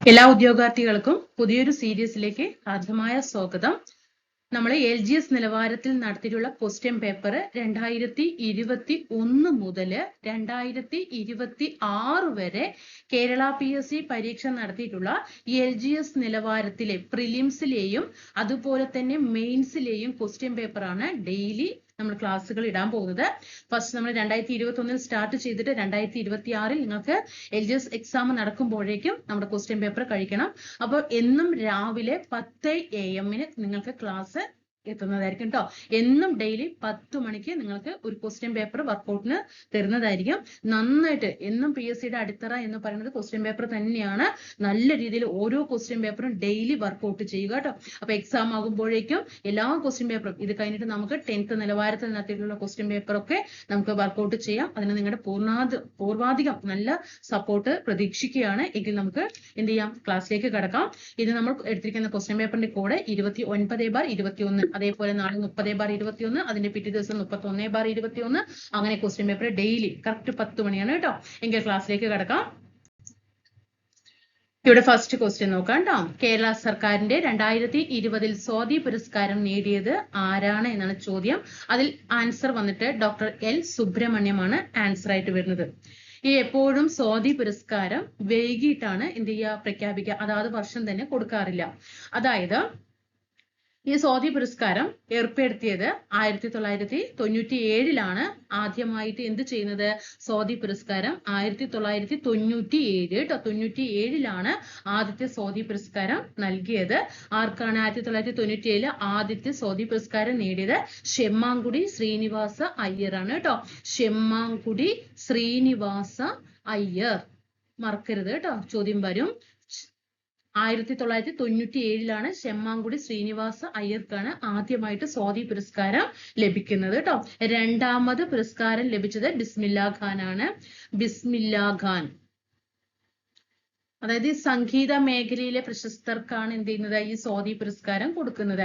എല്ലാ ഉദ്യോഗാർത്ഥികൾക്കും പുതിയൊരു സീരീസിലേക്ക് ഹാർദമായ സ്വാഗതം. നമ്മൾ LGS നിലവാരത്തിൽ നടത്തിയിട്ടുള്ള ക്വസ്റ്റ്യൻ പേപ്പർ 2021 മുതൽ 2026 വരെ കേരള PSC പരീക്ഷ നടത്തിയിട്ടുള്ള LGS നിലവാരത്തിലെ പ്രിലിംസിലെയും അതുപോലെ തന്നെ മെയിൻസിലെയും ക്വസ്റ്റ്യൻ പേപ്പറാണ് ഡെയിലി നമ്മൾ ക്ലാസ്സുകൾ ഇടാൻ പോകുന്നത്. ഫസ്റ്റ് നമ്മൾ 2021 സ്റ്റാർട്ട് ചെയ്തിട്ട് 2026 നിങ്ങൾക്ക് LGS എക്സാം നടക്കുമ്പോഴേക്കും നമ്മുടെ ക്വസ്റ്റ്യൻ പേപ്പർ കഴിക്കണം. അപ്പോൾ എന്നും രാവിലെ 10 AM നിങ്ങൾക്ക് ക്ലാസ് എത്തുന്നതായിരിക്കും കേട്ടോ. എന്നും ഡെയിലി 10 മണിക്ക് നിങ്ങൾക്ക് ഒരു ക്വസ്റ്റ്യൻ പേപ്പർ വർക്കൗട്ടിന് തരുന്നതായിരിക്കും. നന്നായിട്ട് എന്നും PSCയുടെ അടിത്തറ എന്ന് പറയുന്നത് ക്വസ്റ്റ്യൻ പേപ്പർ തന്നെയാണ്. നല്ല രീതിയിൽ ഓരോ ക്വസ്റ്റ്യൻ പേപ്പറും ഡെയിലി വർക്കൗട്ട് ചെയ്യുക കേട്ടോ. അപ്പൊ എക്സാം ആകുമ്പോഴേക്കും എല്ലാ ക്വസ്റ്റ്യൻ പേപ്പറും ഇത് കഴിഞ്ഞിട്ട് നമുക്ക് 10th നിലവാരത്തിൽ നടത്തിയിട്ടുള്ള ക്വസ്റ്റ്യൻ പേപ്പറൊക്കെ നമുക്ക് വർക്കൗട്ട് ചെയ്യാം. അതിന് നിങ്ങളുടെ പൂർവാധികം നല്ല സപ്പോർട്ട് പ്രതീക്ഷിക്കുകയാണ്. എങ്കിൽ നമുക്ക് എന്ത് ചെയ്യാം, ക്ലാസ്സിലേക്ക് കടക്കാം. ഇത് നമ്മൾ എടുത്തിരിക്കുന്ന ക്വസ്റ്റ്യൻ പേപ്പറിന്റെ കോഡ് 29/21. അതേപോലെ നാളെ 30/21, അതിന്റെ പിറ്റേ ദിവസം 31/21. അങ്ങനെ ക്വസ്റ്റ്യൻ പേപ്പർ ഡെയിലി കറക്റ്റ് 10 മണിയാണ് കേട്ടോ. എങ്കിൽ ക്ലാസ്സിലേക്ക് കടക്കാം. ഇവിടെ ഫസ്റ്റ് ക്വസ്റ്റ്യൻ നോക്കാം കേട്ടോ. കേരള സർക്കാരിന്റെ 2020 സ്വാതി പുരസ്കാരം നേടിയത് ആരാണ് എന്നാണ് ചോദ്യം. അതിൽ ആൻസർ വന്നിട്ട് ഡോക്ടർ L. സുബ്രഹ്മണ്യമാണ് ആൻസർ ആയിട്ട് വരുന്നത്. ഈ എപ്പോഴും സ്വാതി പുരസ്കാരം വൈകിട്ടാണ് എന്ത് ചെയ്യുക, പ്രഖ്യാപിക്കുക. അതാത് വർഷം തന്നെ കൊടുക്കാറില്ല. അതായത് ഈ സ്വാതി പുരസ്കാരം ഏർപ്പെടുത്തിയത് 1997 ആദ്യമായിട്ട് എന്ത് ചെയ്യുന്നത്, സ്വാതി പുരസ്കാരം 1997 കേട്ടോ. 97 ആദ്യത്തെ സ്വാതി പുരസ്കാരം നൽകിയത്. ആർക്കാണ് 1997 ആദ്യത്തെ സ്വാതി പുരസ്കാരം നേടിയത്? ഷെമ്മാങ്കുടി ശ്രീനിവാസ അയ്യർ ആണ് കേട്ടോ. ഷെമ്മാങ്കുടി ശ്രീനിവാസ അയ്യർ, മറക്കരുത് കേട്ടോ, ചോദ്യം വരും. 1997 ഷെമ്മാങ്കുടി ശ്രീനിവാസ അയ്യർക്കാണ് ആദ്യമായിട്ട് സ്വാതി പുരസ്കാരം ലഭിക്കുന്നത് കേട്ടോ. രണ്ടാമത് പുരസ്കാരം ലഭിച്ചത് ബിസ്മില്ലാ ഖാൻ ആണ്. ബിസ്മില്ലാ ഖാൻ, അതായത് സംഗീത മേഖലയിലെ പ്രശസ്തർക്കാണ് എന്ത് ചെയ്യുന്നത്, ഈ സ്വാതി പുരസ്കാരം കൊടുക്കുന്നത്.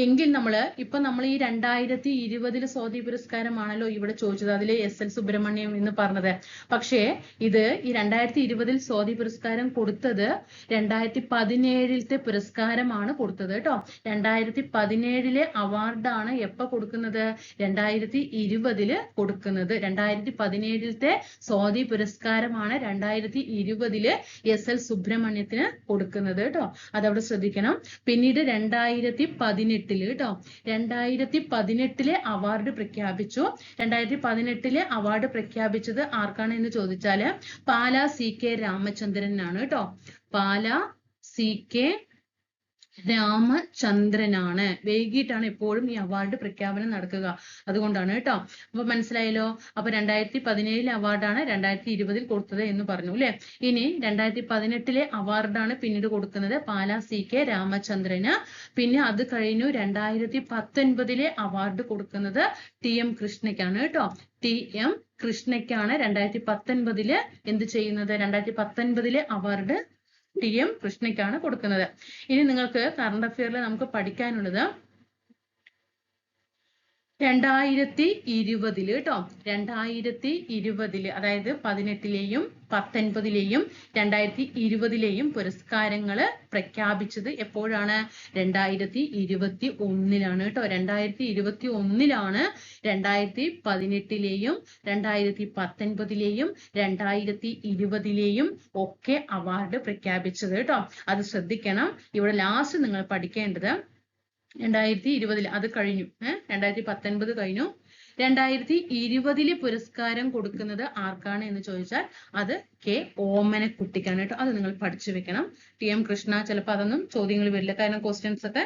എങ്കിൽ നമ്മൾ ഈ 2020 സ്വാതി പുരസ്കാരമാണല്ലോ ഇവിടെ ചോദിച്ചത്. അതിൽ SL സുബ്രഹ്മണ്യം എന്ന് പറഞ്ഞത്. പക്ഷേ ഇത് ഈ 2020 സ്വാതി പുരസ്കാരം കൊടുത്തത് 2017 പുരസ്കാരമാണ് കൊടുത്തത് കേട്ടോ. 2017 അവാർഡാണ് എപ്പോ കൊടുക്കുന്നത്, 2020 കൊടുക്കുന്നത്. 2017 സ്വാതി പുരസ്കാരമാണ് 2020 SL സുബ്രഹ്മണ്യത്തിന് കൊടുക്കുന്നത് കേട്ടോ. അതവിടെ ശ്രദ്ധിക്കണം. പിന്നീട് 2018 കേട്ടോ, 2018 അവാർഡ് പ്രഖ്യാപിച്ചു. 2018 അവാർഡ് പ്രഖ്യാപിച്ചത് ആർക്കാണ് എന്ന് ചോദിച്ചാല് പാലാ CK രാമചന്ദ്രനാണ് കേട്ടോ. പാലാ CK രാമചന്ദ്രനാണ്. വൈകിട്ടാണ് എപ്പോഴും ഈ അവാർഡ് പ്രഖ്യാപനം നടക്കുക. അതുകൊണ്ടാണ് കേട്ടോ. അപ്പൊ മനസ്സിലായല്ലോ. അപ്പൊ 2017 അവാർഡാണ് 2020 കൊടുത്തത് എന്ന് പറഞ്ഞു അല്ലെ. ഇനി 2018 അവാർഡാണ് പിന്നീട് കൊടുക്കുന്നത് പാലാ CK രാമചന്ദ്രന്. പിന്നെ അത് കഴിഞ്ഞു 2019 അവാർഡ് കൊടുക്കുന്നത് TM കൃഷ്ണയ്ക്കാണ് കേട്ടോ. TM കൃഷ്ണയ്ക്കാണ് 2019 എന്ത് ചെയ്യുന്നത്, 2019 അവാർഡ് TM കൃഷ്ണയ്ക്കാണ് കൊടുക്കുന്നത്. ഇനി നിങ്ങൾക്ക് കറണ്ട് അഫെയറിൽ നമുക്ക് പഠിക്കാനുള്ളത് 2020 കേട്ടോ. 2020 അതായത് 18ലെയും 19ലെയും 2020ലെയും പുരസ്കാരങ്ങൾ പ്രഖ്യാപിച്ചത് എപ്പോഴാണ്, 2021 കേട്ടോ. 2021 2018ലെയും 2019ലെയും 2020ലെയും ഒക്കെ അവാർഡ് പ്രഖ്യാപിച്ചത് കേട്ടോ. അത് ശ്രദ്ധിക്കണം. ഇവിടെ ലാസ്റ്റ് നിങ്ങൾ പഠിക്കേണ്ടത് 2020 അത് കഴിഞ്ഞു. 2019 കഴിഞ്ഞു. 2020 പുരസ്കാരം കൊടുക്കുന്നത് ആർക്കാണ് എന്ന് ചോദിച്ചാൽ അത് K. ഓമനക്കുട്ടിക്കാണ് കേട്ടോ. അത് നിങ്ങൾ പഠിച്ചു വെക്കണം. TM കൃഷ്ണ ചിലപ്പോൾ അതൊന്നും ചോദ്യങ്ങൾ വരില്ല. കാരണം ക്വസ്റ്റ്യൻസ് ഒക്കെ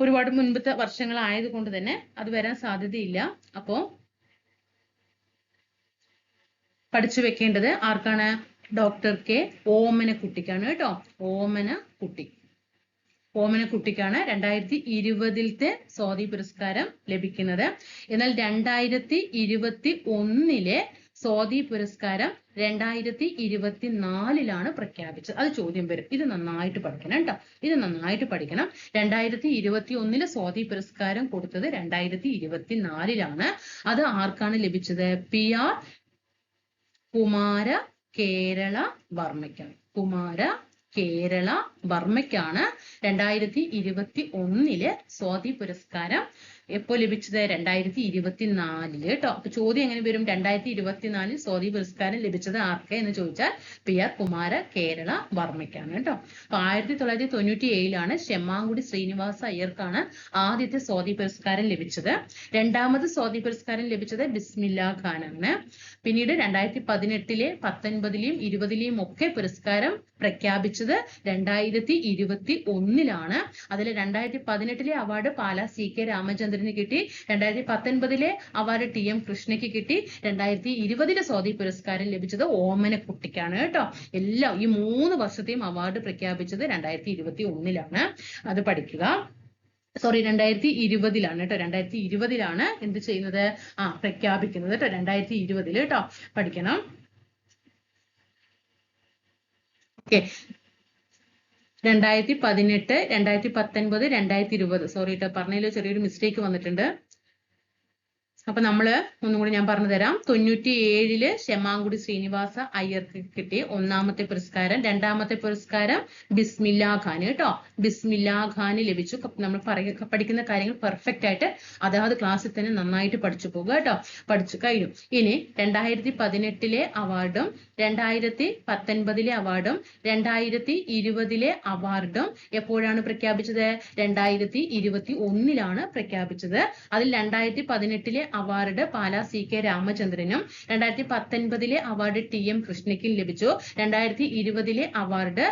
ഒരുപാട് മുൻപത്തെ വർഷങ്ങളായത് കൊണ്ട് തന്നെ അത് വരാൻ സാധ്യതയില്ല. അപ്പോ പഠിച്ചു വെക്കേണ്ടത് ആർക്കാണ്, ഡോക്ടർ K. ഓമനക്കുട്ടിക്കാണ് കേട്ടോ. ഓമനക്കുട്ടിക്കാണ് 2020 സ്വാതി പുരസ്കാരം ലഭിക്കുന്നത്. എന്നാൽ 2021 സ്വാതി പുരസ്കാരം 2024 പ്രഖ്യാപിച്ചത്. അത് ചോദ്യം വരും. ഇത് നന്നായിട്ട് പഠിക്കണം കേട്ടോ. ഇത് നന്നായിട്ട് പഠിക്കണം. 2021 സ്വാതി പുരസ്കാരം കൊടുത്തത് 2024 അത് ആർക്കാണ് ലഭിച്ചത്, PR കുമാര കേരള വർമ്മയ്ക്കാണ്. കുമാര കേരള വർമ്മയ്ക്കാണ് 2021 സ്വാതി പുരസ്കാരം എപ്പോ ലഭിച്ചത്? 2024 കേട്ടോ. അപ്പൊ ചോദ്യം എങ്ങനെ വരും? 2024 സ്വാതി പുരസ്കാരം ലഭിച്ചത് ആർക്ക് എന്ന് ചോദിച്ചാൽ PR കുമാര കേരള വർമ്മയ്ക്കാണ് കേട്ടോ. അപ്പൊ 1997 ശെമ്മാങ്കുടി ശ്രീനിവാസ അയ്യർക്കാണ് ആദ്യത്തെ സ്വാതി പുരസ്കാരം ലഭിച്ചത്. രണ്ടാമത് സ്വാതി പുരസ്കാരം ലഭിച്ചത് ബിസ്മില്ല ഖാനാണ്. പിന്നീട് 2018, 19 20 ഒക്കെ പുരസ്കാരം പ്രഖ്യാപിച്ചത് 2021 അതിൽ 2018 അവാർഡ് പാലാ CK രാമചന്ദ്രന് കിട്ടി. 2019 അവാർഡ് TM കൃഷ്ണയ്ക്ക് കിട്ടി. 2020 സ്വാതി പുരസ്കാരം ലഭിച്ചത് ഓമനക്കുട്ടിക്കാണ് കേട്ടോ. എല്ലാം ഈ 3 വർഷത്തെയും അവാർഡ് പ്രഖ്യാപിച്ചത് 2021 അത് പഠിക്കുക. സോറി 2020 കേട്ടോ. 2020 എന്ത് ചെയ്യുന്നത്? പ്രഖ്യാപിക്കുന്നത് കേട്ടോ. 2020 കേട്ടോ. പഠിക്കണം. ഓക്കെ. 2018, 2019, 2020 സോറി കേട്ടോ, പറഞ്ഞതിൽ ചെറിയൊരു മിസ്റ്റേക്ക് വന്നിട്ടുണ്ട്. അപ്പൊ നമ്മള് ഒന്നുകൂടി ഞാൻ പറഞ്ഞു തരാം. 97 ശെമ്മാങ്കുടി ശ്രീനിവാസ അയ്യർക്ക് കിട്ടി ഒന്നാമത്തെ പുരസ്കാരം. രണ്ടാമത്തെ പുരസ്കാരം ബിസ്മില്ല ഖാൻ കേട്ടോ. ബിസ്മില്ല ഖാന് ലഭിച്ചു. നമ്മൾ പഠിക്കുന്ന കാര്യങ്ങൾ പെർഫെക്റ്റ് ആയിട്ട് അതാത് ക്ലാസ്സിൽ തന്നെ നന്നായിട്ട് പഠിച്ചു പോകുക കേട്ടോ. പഠിച്ചു കഴിഞ്ഞു. ഇനി 2018 അവാർഡും 2019 അവാർഡും 2020 അവാർഡും എപ്പോഴാണ് പ്രഖ്യാപിച്ചത്? 2021 പ്രഖ്യാപിച്ചത്. അതിൽ 2018 അവാർഡ് പാലാ CK രാമചന്ദ്രനും 2019 അവാർഡ് TM കൃഷ്ണയ്ക്കും ലഭിച്ചു. 2020 അവാർഡ്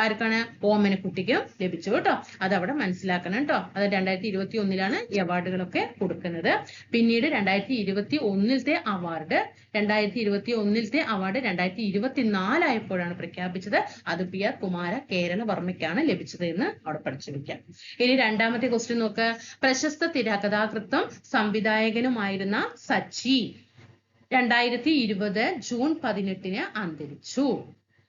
ആർക്കാണ്? ഓമനക്കുട്ടിക്കും ലഭിച്ചു കേട്ടോ. അതവിടെ മനസ്സിലാക്കണം കേട്ടോ. അത് 2021 ഈ അവാർഡുകളൊക്കെ കൊടുക്കുന്നത്. പിന്നീട് 2021 അവാർഡ് 2024 ആയപ്പോഴാണ് പ്രഖ്യാപിച്ചത്. അത് PR കുമാര കേരള വർമ്മയ്ക്കാണ് ലഭിച്ചത് എന്ന് അവിടെ പഠിച്ചു വെക്കാം. ഇനി രണ്ടാമത്തെ ക്വസ്റ്റ്യൻ നോക്ക്. പ്രശസ്ത തിരക്കഥാകൃത്തും സംവിധായകനുമായിരുന്ന സച്ചി 2020 ജൂൺ 18 അന്തരിച്ചു.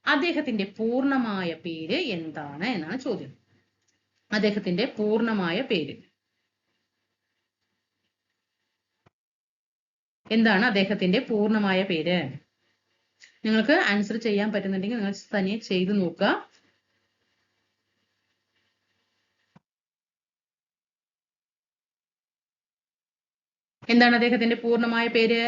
അദ്ദേഹത്തിന്റെ പൂർണ്ണമായ പേര് എന്താണ് എന്നാണ് ചോദ്യം. അദ്ദേഹത്തിന്റെ പൂർണ്ണമായ പേര് എന്താണ്? അദ്ദേഹത്തിന്റെ പൂർണ്ണമായ പേര് നിങ്ങൾക്ക് ആൻസർ ചെയ്യാൻ പറ്റുന്നുണ്ടെങ്കിൽ നിങ്ങൾ തന്നെ ചെയ്തു നോക്കുക. എന്താണ് അദ്ദേഹത്തിന്റെ പൂർണ്ണമായ പേര്?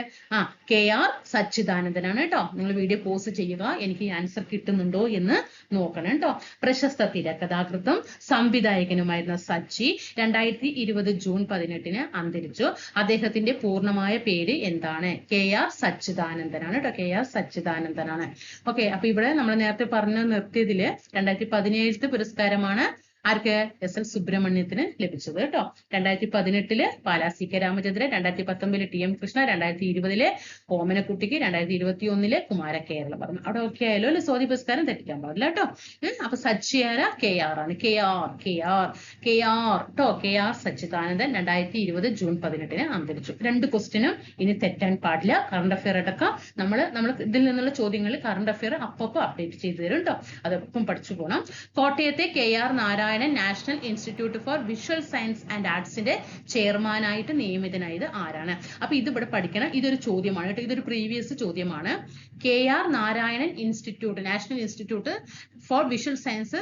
KR സച്ചിദാനന്ദനാണ് കേട്ടോ. നിങ്ങൾ വീഡിയോ പോസ്റ്റ് ചെയ്യുക. എനിക്ക് ആൻസർ കിട്ടുന്നുണ്ടോ എന്ന് നോക്കണം കേട്ടോ. പ്രശസ്ത തിരക്കഥാകൃത്തും സംവിധായകനുമായിരുന്ന സച്ചി 2020 ജൂൺ 18 അന്തരിച്ചു. അദ്ദേഹത്തിന്റെ പൂർണ്ണമായ പേര് എന്താണ്? KR സച്ചിദാനന്ദനാണ് കേട്ടോ. KR സച്ചിദാനന്ദനാണ്. ഓക്കെ. അപ്പൊ ഇവിടെ നമ്മൾ നേരത്തെ പറഞ്ഞു നിർത്തിയതില് 2017 പുരസ്കാരമാണ് ആർക്ക്? SL സുബ്രഹ്മണ്യത്തിന് ലഭിച്ചത് കേട്ടോ. 2018 പാലാ CK രാമചന്ദ്രൻ, 2019 TM കൃഷ്ണ, 2020 ഓമനക്കുട്ടിക്ക്, 2021 കുമാര കേരള വർമ്മ. അവിടെ ഓക്കെ ആയാലോ അല്ലെ? സ്വാതി പുരസ്കാരം തെറ്റിക്കാൻ പാടില്ല കേട്ടോ. അപ്പൊ സച്ചി ആരാ? KR ആണ്. KR കേട്ടോ. KR സച്ചിദാനന്ദൻ 2020 ജൂൺ 18 അന്തരിച്ചു. 2 ക്വസ്റ്റ്യനും ഇനി തെറ്റാൻ പാടില്ല. കറണ്ട് അഫയർ അടക്കം നമ്മൾ ഇതിൽ നിന്നുള്ള ചോദ്യങ്ങൾ കറണ്ട് അഫയർ അപ്പൊ അപ്ഡേറ്റ് ചെയ്തു തരും കേട്ടോ. അതൊപ്പം പഠിച്ചു പോകണം. കോട്ടയത്തെ KR Narayanan national institute for visual science and ആർട്സിന്റെ ചെയർമാനായിട്ട് നിയമിതനായത് ആരാണ്? അപ്പൊ ഇത് ഇവിടെ പഠിക്കണം. ഇതൊരു ചോദ്യമാണ് കേട്ടോ. ഇതൊരു പ്രീവിയസ് ചോദ്യമാണ്. KR Narayanan institute, national institute for visual science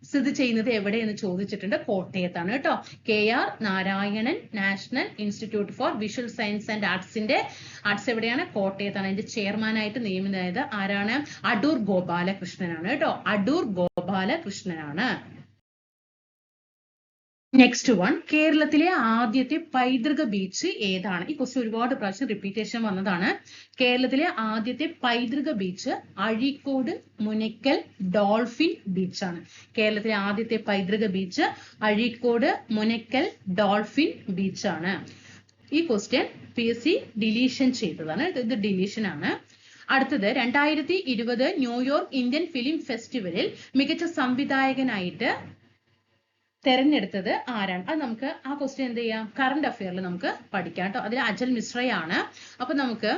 സ്ഥിതി ചെയ്യുന്നത് എവിടെയെന്ന് ചോദിച്ചിട്ടുണ്ട്. കോട്ടയത്താണ് കേട്ടോ. KR Narayanan national institute for visual science and arts എവിടെയാണ്? കോട്ടയത്താണ്. അതിന്റെ ചെയർമാനായിട്ട് നിയമിതനായത് ആരാണ്? അടൂർ ഗോപാലകൃഷ്ണനാണ് കേട്ടോ. അടൂർ ഗോപാലകൃഷ്ണനാണ്. Next one. കേരളത്തിലെ ആദ്യത്തെ പൈതൃക ബീച്ച് ഏതാണ്? ഈ ക്വസ്റ്റ്യൻ ഒരുപാട് പ്രാവശ്യം റിപ്പീറ്റേഷൻ വന്നതാണ്. കേരളത്തിലെ ആദ്യത്തെ പൈതൃക ബീച്ച് അഴീക്കോട് മുനയ്ക്കൽ ഡോൾഫിൻ ബീച്ചാണ്. കേരളത്തിലെ ആദ്യത്തെ പൈതൃക ബീച്ച് അഴീക്കോട് മുനയ്ക്കൽ ഡോൾഫിൻ ബീച്ചാണ്. ഈ ക്വസ്റ്റ്യൻ PSC ഡിലീഷൻ ചെയ്തതാണ്. ഇത് ഡിലീഷൻ ആണ്. അടുത്തത് 2020 ന്യൂയോർക്ക് ഇന്ത്യൻ ഫിലിം ഫെസ്റ്റിവലിൽ മികച്ച സംവിധായകനായിട്ട് തെരഞ്ഞെടുത്തത് ആരാണ്? അത് നമുക്ക് ആ ക്വസ്റ്റ്യൻ എന്ത് ചെയ്യാം? കറണ്ട് അഫയറിൽ നമുക്ക് പഠിക്കാം കേട്ടോ. അതിൽ അജൽ മിശ്രയാണ്. അപ്പൊ നമുക്ക്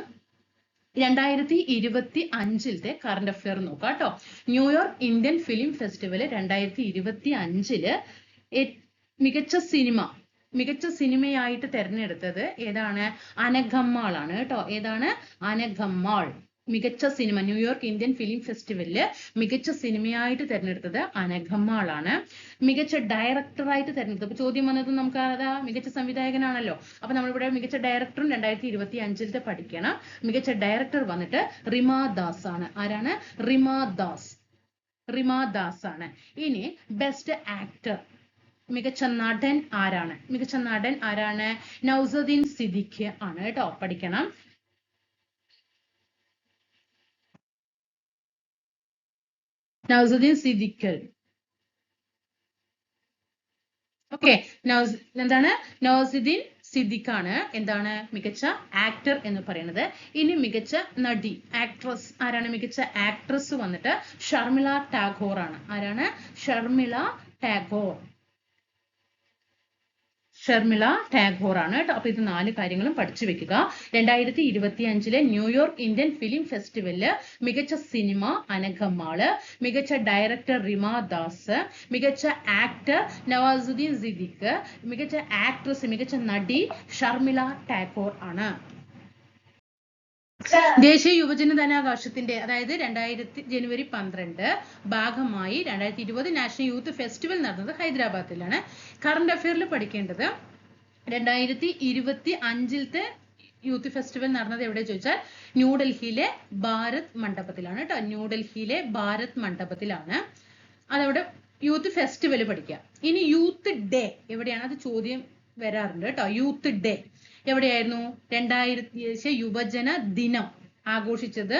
2025 കറണ്ട് അഫയർ നോക്കാം കേട്ടോ. ന്യൂയോർക്ക് ഇന്ത്യൻ ഫിലിം ഫെസ്റ്റിവല് 2025 മികച്ച സിനിമയായിട്ട് തെരഞ്ഞെടുത്തത് ഏതാണ്? അനഘമ്മാൾ ആണ് കേട്ടോ. ഏതാണ്? അനഘമ്മാൾ. മികച്ച സിനിമ ന്യൂയോർക്ക് ഇന്ത്യൻ ഫിലിം ഫെസ്റ്റിവലില് മികച്ച സിനിമയായിട്ട് തിരഞ്ഞെടുത്തത് അനഘമ്മാളാണ്. മികച്ച ഡയറക്ടറായിട്ട് തിരഞ്ഞെടുത്തത്, അപ്പൊ ചോദ്യം വന്നത് നമുക്ക് അതാ മികച്ച സംവിധായകനാണല്ലോ. അപ്പൊ നമ്മളിവിടെ മികച്ച ഡയറക്ടറും 2025 പഠിക്കണം. മികച്ച ഡയറക്ടർ വന്നിട്ട് റിമ ദാസ് ആണ്. ആരാണ്? റിമ ദാസ് ആണ്. ഇനി ബെസ്റ്റ് ആക്ടർ, മികച്ച നടൻ ആരാണ്? മികച്ച നടൻ ആരാണ്? നൗസദ്ദീൻ സിദ്ദിഖ് ആണ് കേട്ടോ, പഠിക്കണം. നൗസദ്ദീൻ സിദ്ദിഖ്. ഓക്കെ, എന്താണ്? നൗസദ്ദീൻ സിദ്ദിഖ് ആണ് എന്താണ് മികച്ച ആക്ടർ എന്ന് പറയുന്നത്. ഇനി മികച്ച നടി, ആക്ട്രസ് ആരാണ്? മികച്ച ആക്ട്രസ് വന്നിട്ട് ഷർമിള ടാഗോർ ആണ്. ആരാണ്? ഷർമിള ടാഗോർ ആണ് കേട്ടോ. അപ്പൊ ഇത് 4 കാര്യങ്ങളും പഠിച്ചു വെക്കുക. 2025 ന്യൂയോർക്ക് ഇന്ത്യൻ ഫിലിം ഫെസ്റ്റിവലില് മികച്ച സിനിമ അനഘമ്മാള്, മികച്ച ഡയറക്ടർ റിമ ദാസ്, മികച്ച ആക്ടർ നവാസുദ്ദീൻ സിദ്ദിഖ്, മികച്ച ആക്ട്രസ്, മികച്ച നടി ഷർമിള ടാഗോർ ആണ്. ദേശീയ യുവജന ദിനാഘോഷത്തിന്റെ അതായത് ജനുവരി 12 ഭാഗമായി 2020 നാഷണൽ യൂത്ത് ഫെസ്റ്റിവൽ നടന്നത് ഹൈദരാബാദിലാണ്. കറന്റ് അഫെയറിൽ പഠിക്കേണ്ടത് 2025 യൂത്ത് ഫെസ്റ്റിവൽ നടന്നത് എവിടെ ചോദിച്ചാൽ ന്യൂഡൽഹിയിലെ ഭാരത് മണ്ഡപത്തിലാണ് കേട്ടോ. ന്യൂഡൽഹിയിലെ ഭാരത് മണ്ഡപത്തിലാണ്. അതവിടെ യൂത്ത് ഫെസ്റ്റിവൽ പഠിക്കുക. ഇനി യൂത്ത് ഡേ എവിടെയാണ്? അത് ചോദ്യം വരാറുണ്ട് കേട്ടോ. യൂത്ത് ഡേ എവിടെയായിരുന്നു? 2000 യുവജന ദിനം ആഘോഷിച്ചത്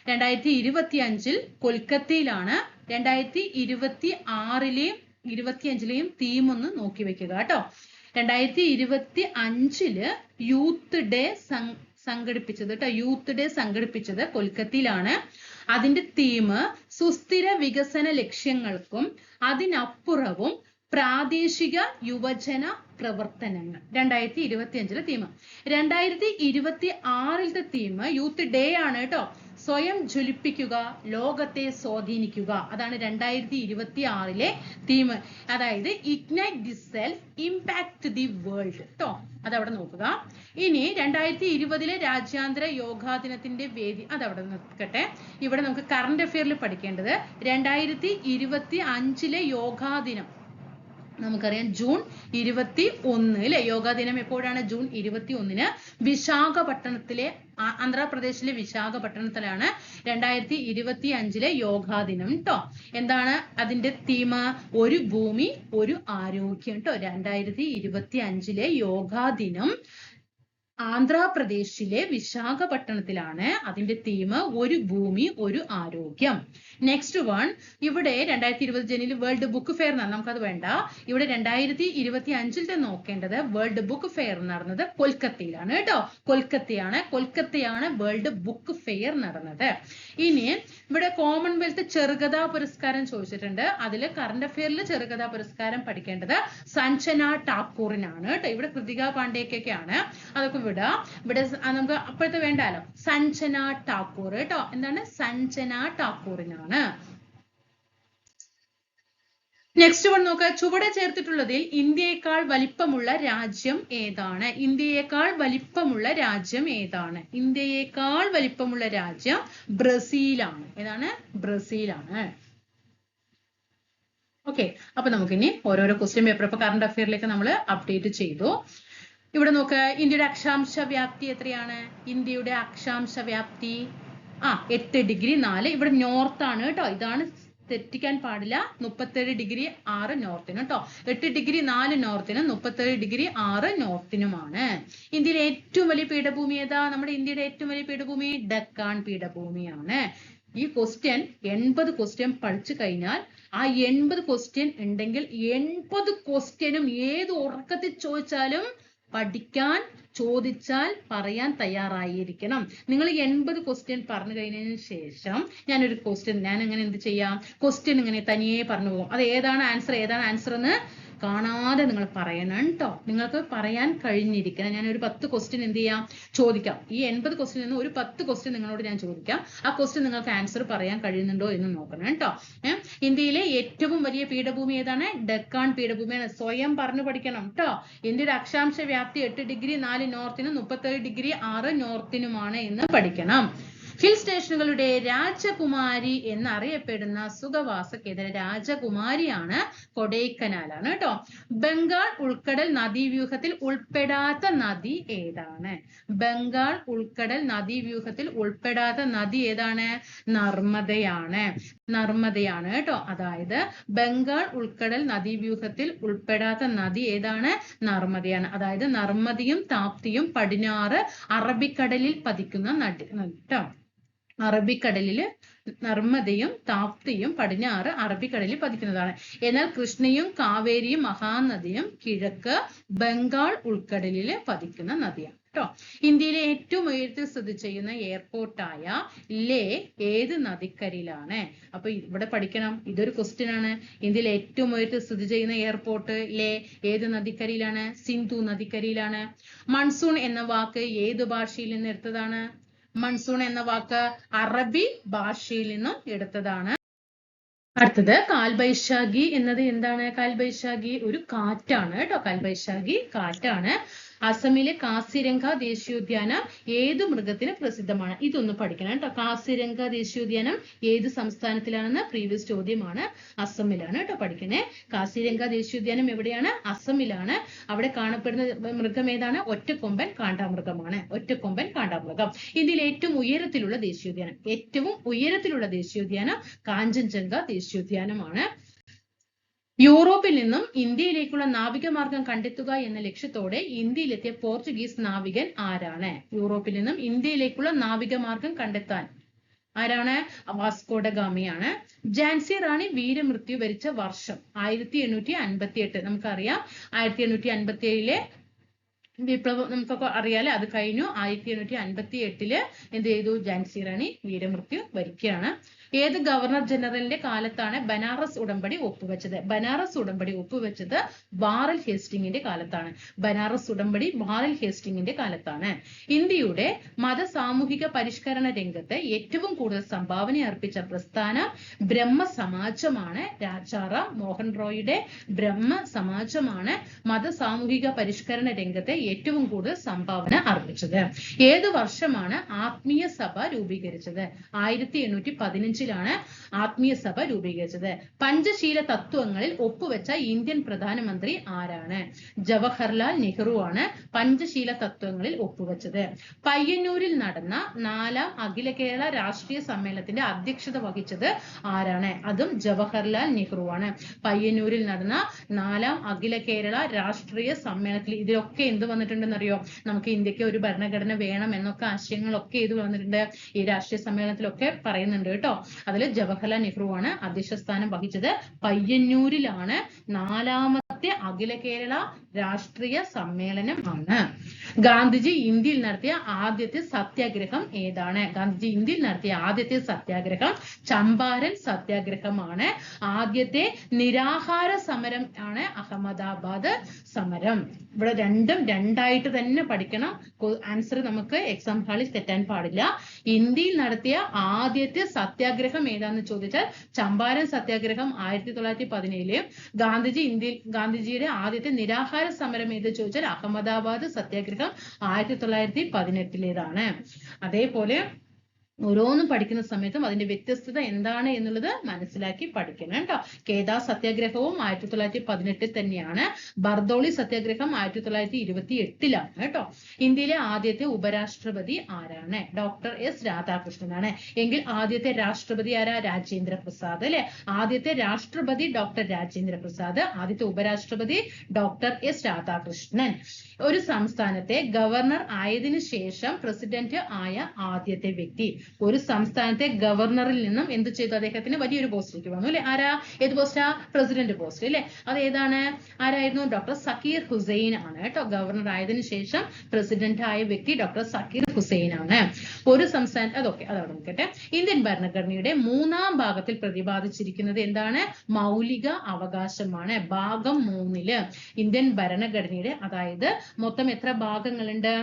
2025 കൊൽക്കത്തയിലാണ്. 2026ലെയും 2025ലെയും തീം ഒന്ന് നോക്കി വെക്കുക കേട്ടോ. 2025 യൂത്ത് ഡേ സംഘടിപ്പിച്ചത് കേട്ടോ. യൂത്ത് ഡേ സംഘടിപ്പിച്ചത് കൊൽക്കത്തയിലാണ്. അതിന്റെ തീം സുസ്ഥിര വികസന ലക്ഷ്യങ്ങൾക്കും അതിനപ്പുറവും പ്രാദേശിക യുവജന പ്രവർത്തനങ്ങൾ. 2025 തീം. 2026 തീം യൂത്ത് ഡേ ആണ് കേട്ടോ. സ്വയം ജ്വലിപ്പിക്കുക, ലോകത്തെ സ്വാധീനിക്കുക. അതാണ് 2026 തീം. അതായത് ignite the self, impact the world കേട്ടോ. അതവിടെ നോക്കുക. ഇനി 2020 രാജ്യാന്തര യോഗാ ദിനത്തിന്റെ വേദി, അതവിടെ നിൽക്കട്ടെ. ഇവിടെ നമുക്ക് കറന്റ് അഫെയറിൽ പഠിക്കേണ്ടത് 2025 യോഗാ ദിനം നമുക്കറിയാം ജൂൺ 21 അല്ലെ. യോഗാ ദിനം എപ്പോഴാണ്? ജൂൺ 21 വിശാഖപട്ടണത്തിലെ, ആന്ധ്രാപ്രദേശിലെ വിശാഖപട്ടണത്തിലാണ് 2025 യോഗാ ദിനം കേട്ടോ. എന്താണ് അതിന്റെ തീം? ഒരു ഭൂമി ഒരു ആരോഗ്യം കേട്ടോ. 2025 യോഗാ ദിനം ആന്ധ്രാപ്രദേശിലെ വിശാഖപട്ടണത്തിലാണ്. അതിന്റെ തീം ഒരു ഭൂമി ഒരു ആരോഗ്യം. നെക്സ്റ്റ് വൺ, ഇവിടെ 2020 ജനുവരി വേൾഡ് ബുക്ക് ഫെയർ നടന്നു. നമുക്കത് വേണ്ട. ഇവിടെ 2025 നോക്കേണ്ടത് വേൾഡ് ബുക്ക് ഫെയർ നടന്നത് കൊൽക്കത്തയിലാണ് കേട്ടോ. കൊൽക്കത്തയാണ് വേൾഡ് ബുക്ക് ഫെയർ നടന്നത്. ഇനി ഇവിടെ കോമൺവെൽത്ത് ചെറുകഥാ പുരസ്കാരം ചോദിച്ചിട്ടുണ്ട്. അതിൽ കറന്റ് അഫെയറിൽ ചെറുകഥാ പുരസ്കാരം പഠിക്കേണ്ടത് സഞ്ജന ഠാക്കൂറിനാണ് കേട്ടോ. ഇവിടെ കൃതിക പാണ്ഡേക്കൊക്കെയാണ്. അതൊക്കെ ഇവിടെ നമുക്ക് അപ്പോഴത്തെ വേണ്ടാലോ. സഞ്ജന ഠാക്കൂർ കേട്ടോ. എന്താണ്? സഞ്ജന ഠാക്കൂറിനാണ്. നെക്സ്റ്റ് വൺ നോക്കുക. ചുവടെ ചേർത്തിട്ടുള്ളതിൽ ഇന്ത്യയേക്കാൾ വലിപ്പമുള്ള രാജ്യം ഏതാണ്? ഇന്ത്യയേക്കാൾ വലിപ്പമുള്ള രാജ്യം ഏതാണ്? ഇന്ത്യയേക്കാൾ വലിപ്പമുള്ള രാജ്യം ബ്രസീലാണ്. ഏതാണ്? ബ്രസീലാണ്. ഓക്കെ, അപ്പൊ നമുക്കിനി ഓരോരോ ക്വസ്റ്റ്യൻ പേപ്പർ ഇപ്പൊ കറന്റ് അഫെയറിലേക്ക് നമ്മൾ അപ്ഡേറ്റ് ചെയ്തു. ഇവിടെ നോക്കുക. ഇന്ത്യയുടെ അക്ഷാംശ വ്യാപ്തി എത്രയാണ്? ഇന്ത്യയുടെ അക്ഷാംശ വ്യാപ്തി 8°4. ഇവിടെ നോർത്ത് ആണ് കേട്ടോ. ഇതാണ് തെറ്റിക്കാൻ പാടില്ല. 37°6 നോർത്തിനും കേട്ടോ. 8°4 നോർത്തിനും 37°6 നോർത്തിനുമാണ്. ഇന്ത്യയിലെ ഏറ്റവും വലിയ പീഠഭൂമി ഏതാ? നമ്മുടെ ഇന്ത്യയുടെ ഏറ്റവും വലിയ പീഠഭൂമി ഡക്കാൻ പീഠഭൂമിയാണ്. ഈ ക്വസ്റ്റ്യൻ 80 ക്വസ്റ്റ്യൻ പഠിച്ചു കഴിഞ്ഞാൽ ആ 80 ക്വസ്റ്റ്യൻ ഉണ്ടെങ്കിൽ 80 ക്വസ്റ്റ്യനും ഏത് ഉറക്കത്തിൽ ചോദിച്ചാലും പഠിക്കാൻ ചോദിച്ചാൽ പറയാൻ തയ്യാറായിരിക്കണം. നിങ്ങൾ 80 ക്വസ്റ്റ്യൻ പറഞ്ഞു കഴിഞ്ഞതിന് ശേഷം ഞാനൊരു ക്വസ്റ്റ്യൻ അങ്ങനെ എന്ത് ചെയ്യാം? ക്വസ്റ്റ്യൻ ഇങ്ങനെ തനിയെ പറഞ്ഞു പോകും. അത് ഏതാണ് ആൻസർ എന്ന് കാണാതെ നിങ്ങൾ പറയണം കേട്ടോ. നിങ്ങൾക്ക് പറയാൻ കഴിഞ്ഞിരിക്കണം. ഞാനൊരു 10 ക്വസ്റ്റ്യൻ എന്ത് ചെയ്യാം? ചോദിക്കാം. ഈ 80 ക്വസ്റ്റ്യൻ നിന്ന് ഒരു 10 ക്വസ്റ്റ്യൻ നിങ്ങളോട് ഞാൻ ചോദിക്കാം. ആ ക്വസ്റ്റ്യൻ നിങ്ങൾക്ക് ആൻസർ പറയാൻ കഴിയുന്നുണ്ടോ എന്ന് നോക്കണം കേട്ടോ. ഇന്ത്യയിലെ ഏറ്റവും വലിയ പീഠഭൂമി ഏതാണ്? ഡക്കാൻ പീഠഭൂമിയാണ്. സ്വയം പറഞ്ഞു പഠിക്കണം കേട്ടോ. ഇന്ത്യയുടെ അക്ഷാംശ വ്യാപ്തി 8°4 നോർത്തിനും 37°6 നോർത്തിനുമാണ് എന്ന് പഠിക്കണം. ഹിൽ സ്റ്റേഷനുകളുടെ രാജകുമാരി എന്നറിയപ്പെടുന്ന സുഖവാസ കേന്ദ്ര രാജകുമാരിയാണ് കൊടൈക്കനാലാണ് കേട്ടോ. ബംഗാൾ ഉൾക്കടൽ നദീവ്യൂഹത്തിൽ ഉൾപ്പെടാത്ത നദി ഏതാണ്? ബംഗാൾ ഉൾക്കടൽ നദീവ്യൂഹത്തിൽ ഉൾപ്പെടാത്ത നദി ഏതാണ്? നർമ്മദയാണ്. നർമ്മദയാണ് കേട്ടോ. അതായത് ബംഗാൾ ഉൾക്കടൽ നദീവ്യൂഹത്തിൽ ഉൾപ്പെടാത്ത നദി ഏതാണ്? നർമ്മദയാണ്. അതായത് നർമ്മദയും താപ്തിയും പടിഞ്ഞാറ് അറബിക്കടലിൽ പതിക്കുന്ന നദി കേട്ടോ. അറബിക്കടലില് നർമ്മദയും താപ്തിയും പടിഞ്ഞാറ് അറബിക്കടലിൽ പതിക്കുന്നതാണ്. എന്നാൽ കൃഷ്ണയും കാവേരിയും മഹാനദിയും കിഴക്ക് ബംഗാൾ ഉൾക്കടലില് പതിക്കുന്ന നദിയാണ് കേട്ടോ. ഇന്ത്യയിലെ ഏറ്റവും ഉയരത്തിൽ സ്ഥിതി ചെയ്യുന്ന എയർപോർട്ടായ ലേ ഏത് നദിക്കരയിലാണ്? അപ്പൊ ഇവിടെ പഠിക്കണം, ഇതൊരു ക്വസ്റ്റ്യൻ ആണ്. ഇന്ത്യയിലെ ഏറ്റവും ഉയരത്തിൽ സ്ഥിതി ചെയ്യുന്ന എയർപോർട്ട് ലേ ഏത് നദിക്കരയിലാണ്? സിന്ധു നദിക്കരയിലാണ്. മൺസൂൺ എന്ന വാക്ക് ഏത് ഭാഷയിൽ നിന്ന് എടുത്തതാണ്? മൺസൂൺ എന്ന വാക്ക് അറബി ഭാഷയിൽ നിന്നും എടുത്തതാണ്. അടുത്തത് കാൽബൈശാഖി എന്നത് എന്താണ്? കാൽബൈശാഖി ഒരു കാറ്റാണ് കേട്ടോ. കാൽബൈശാഖി കാറ്റാണ്. അസമിലെ കാസിരംഗ ദേശീയോദ്യാനം ഏത് മൃഗത്തിന് പ്രസിദ്ധമാണ്? ഇതൊന്ന് പഠിക്കണം കേട്ടോ. കാസിരംഗ ദേശീയോദ്യാനം ഏത് സംസ്ഥാനത്തിലാണെന്ന് പ്രീവിയസ് ചോദ്യമാണ്. അസമിലാണ് കേട്ടോ പഠിക്കണേ. കാസിരംഗ ദേശീയോദ്യാനം എവിടെയാണ്? അസമിലാണ്. അവിടെ കാണപ്പെടുന്ന മൃഗം ഏതാണ്? ഒറ്റക്കൊമ്പൻ കാണ്ടാമൃഗമാണ്. ഒറ്റക്കൊമ്പൻ കാണ്ടാമൃഗം. ഇന്ത്യയിലെ ഏറ്റവും ഉയരത്തിലുള്ള ദേശീയോദ്യാനം, ഏറ്റവും ഉയരത്തിലുള്ള ദേശീയോദ്യാനം കാഞ്ചൻജംഗ ദേശീയോദ്യാനമാണ്. യൂറോപ്പിൽ നിന്നും ഇന്ത്യയിലേക്കുള്ള നാവിക മാർഗം കണ്ടെത്തുക എന്ന ലക്ഷ്യത്തോടെ ഇന്ത്യയിലെത്തിയ പോർച്ചുഗീസ് നാവികൻ ആരാണ്? യൂറോപ്പിൽ നിന്നും ഇന്ത്യയിലേക്കുള്ള നാവിക മാർഗം കണ്ടെത്താൻ ആരാണ്? വാസ്കോ ഡ ഗാമയാണ്. ഝാൻസി റാണി വീരമൃത്യു വരിച്ച വർഷം 1858. നമുക്കറിയാം 1857 വിപ്ലവം നമുക്കൊക്കെ അറിയാലേ, അത് കഴിഞ്ഞു. 1858 എന്ത് ചെയ്തു? ഝാൻസി റാണി വീരമൃത്യു വരിക്കുകയാണ്. ഏത് ഗവർണർ ജനറലിന്റെ കാലത്താണ് ബനാറസ് ഉടമ്പടി ഒപ്പുവെച്ചത്? ബനാറസ് ഉടമ്പടി ഒപ്പുവെച്ചത് വാറൽ ഹേസ്റ്റിംഗിന്റെ കാലത്താണ്. ബനാറസ് ഉടമ്പടി വാറൽ ഹേസ്റ്റിംഗിന്റെ കാലത്താണ്. ഇന്ത്യയുടെ മത സാമൂഹിക പരിഷ്കരണ രംഗത്ത് ഏറ്റവും കൂടുതൽ സംഭാവന അർപ്പിച്ച പ്രസ്ഥാനം ബ്രഹ്മസമാജമാണ്. രാജാറാം മോഹൻ റോയിയുടെ ബ്രഹ്മസമാജമാണ് മത സാമൂഹിക പരിഷ്കരണ രംഗത്തെ ഏറ്റവും കൂടുതൽ സംഭാവന അർപ്പിച്ചത്. ഏത് വർഷമാണ് ആത്മീയ സഭ രൂപീകരിച്ചത്? 1815 ആത്മീയ സഭ രൂപീകരിച്ചത്. പഞ്ചശീല തത്വങ്ങളിൽ ഒപ്പുവെച്ച ഇന്ത്യൻ പ്രധാനമന്ത്രി ആരാണ്? ജവഹർലാൽ നെഹ്റു ആണ് പഞ്ചശീല തത്വങ്ങളിൽ ഒപ്പുവെച്ചത്. പയ്യന്നൂരിൽ നടന്ന 4ാം അഖില കേരള രാഷ്ട്രീയ സമ്മേളനത്തിന്റെ അധ്യക്ഷത വഹിച്ചത് ആരാണ്? അതും ജവഹർലാൽ നെഹ്റു ആണ്. പയ്യന്നൂരിൽ നടന്ന 4ാം അഖില കേരള രാഷ്ട്രീയ സമ്മേളനത്തിൽ ഇതിലൊക്കെ എന്ത് വന്നിട്ടുണ്ടെന്നറിയോ? നമുക്ക് ഇന്ത്യക്ക് ഒരു ഭരണഘടന വേണം എന്നൊക്കെ ആശയങ്ങളൊക്കെ ഇത് വന്നിട്ടുണ്ട്. ഈ രാഷ്ട്രീയ സമ്മേളനത്തിലൊക്കെ പറയുന്നുണ്ട് കേട്ടോ. അതിൽ ജവഹർലാൽ നെഹ്റു ആണ് അധ്യക്ഷ സ്ഥാനം വഹിച്ചത്. പയ്യന്നൂരിലാണ് 4ാമത്തെ അഖില കേരള രാഷ്ട്രീയ സമ്മേളനം ആണ്. ഗാന്ധിജി ഇന്ത്യയിൽ നടത്തിയ ആദ്യത്തെ സത്യാഗ്രഹം ഏതാണ്? ഗാന്ധിജി ഇന്ത്യയിൽ നടത്തിയ ആദ്യത്തെ സത്യാഗ്രഹം ചമ്പാരൻ സത്യാഗ്രഹമാണ്. ആദ്യത്തെ നിരാഹാര സമരം ആണ് അഹമ്മദാബാദ് സമരം. ഇവിടെ രണ്ടും രണ്ടായിട്ട് തന്നെ പഠിക്കണം. ആൻസർ നമുക്ക് എക്സാം ഹാളിൽ തെറ്റാൻ പാടില്ല. ഇന്ത്യയിൽ നടത്തിയ ആദ്യത്തെ സത്യാഗ്രഹം ഏതാന്ന് ചോദിച്ചാൽ ചമ്പാരൻ സത്യാഗ്രഹം 1917. ഗാന്ധിജിയുടെ ആദ്യത്തെ നിരാഹാര സമരം ഏത് ചോദിച്ചാൽ അഹമ്മദാബാദ് സത്യാഗ്രഹം 1918. അതേപോലെ ഓരോന്നും പഠിക്കുന്ന സമയത്തും അതിന്റെ വ്യത്യസ്തത എന്താണ് എന്നുള്ളത് മനസ്സിലാക്കി പഠിക്കണം കേട്ടോ. കേദാർ സത്യാഗ്രഹവും 1918 തന്നെയാണ്. ബർദോളി സത്യാഗ്രഹം 1928 കേട്ടോ. ഇന്ത്യയിലെ ആദ്യത്തെ ഉപരാഷ്ട്രപതി ആരാണ്? ഡോക്ടർ എസ് രാധാകൃഷ്ണനാണ്. എങ്കിൽ ആദ്യത്തെ രാഷ്ട്രപതി ആരാ? രാജേന്ദ്ര പ്രസാദ് അല്ലെ. ആദ്യത്തെ രാഷ്ട്രപതി ഡോക്ടർ രാജേന്ദ്ര പ്രസാദ്, ആദ്യത്തെ ഉപരാഷ്ട്രപതി ഡോക്ടർ എസ് രാധാകൃഷ്ണൻ. ഒരു സംസ്ഥാനത്തെ ഗവർണർ ആയതിനു ശേഷം പ്രസിഡന്റ് ആയ ആദ്യത്തെ വ്യക്തി. ഒരു സംസ്ഥാനത്തെ ഗവർണറിൽ നിന്നും എന്ത് ചെയ്തു? അദ്ദേഹത്തിന് വലിയൊരു പോസ്റ്റിലേക്ക് വന്നു അല്ലെ. ആരാ? ഏത് പോസ്റ്റാ? പ്രസിഡന്റ് പോസ്റ്റ് അല്ലെ. അത് ഏതാണ്? ആരായിരുന്നു? ഡോക്ടർ സക്കീർ ഹുസൈൻ ആണ് കേട്ടോ. ഗവർണർ ആയതിനു ശേഷം പ്രസിഡന്റ് ആയ വ്യക്തി ഡോക്ടർ സക്കീർ ഹുസൈൻ ആണ്. ഒരു സംസ്ഥാനത്ത് അതവിടെ നോക്കട്ടെ. ഇന്ത്യൻ ഭരണഘടനയുടെ 3ാം ഭാഗത്തിൽ പ്രതിപാദിച്ചിരിക്കുന്നത് എന്താണ്? മൗലിക അവകാശമാണ്. ഭാഗം 3 ഇന്ത്യൻ ഭരണഘടനയുടെ, അതായത് മൊത്തം എത്ര ഭാഗങ്ങളുണ്ട്?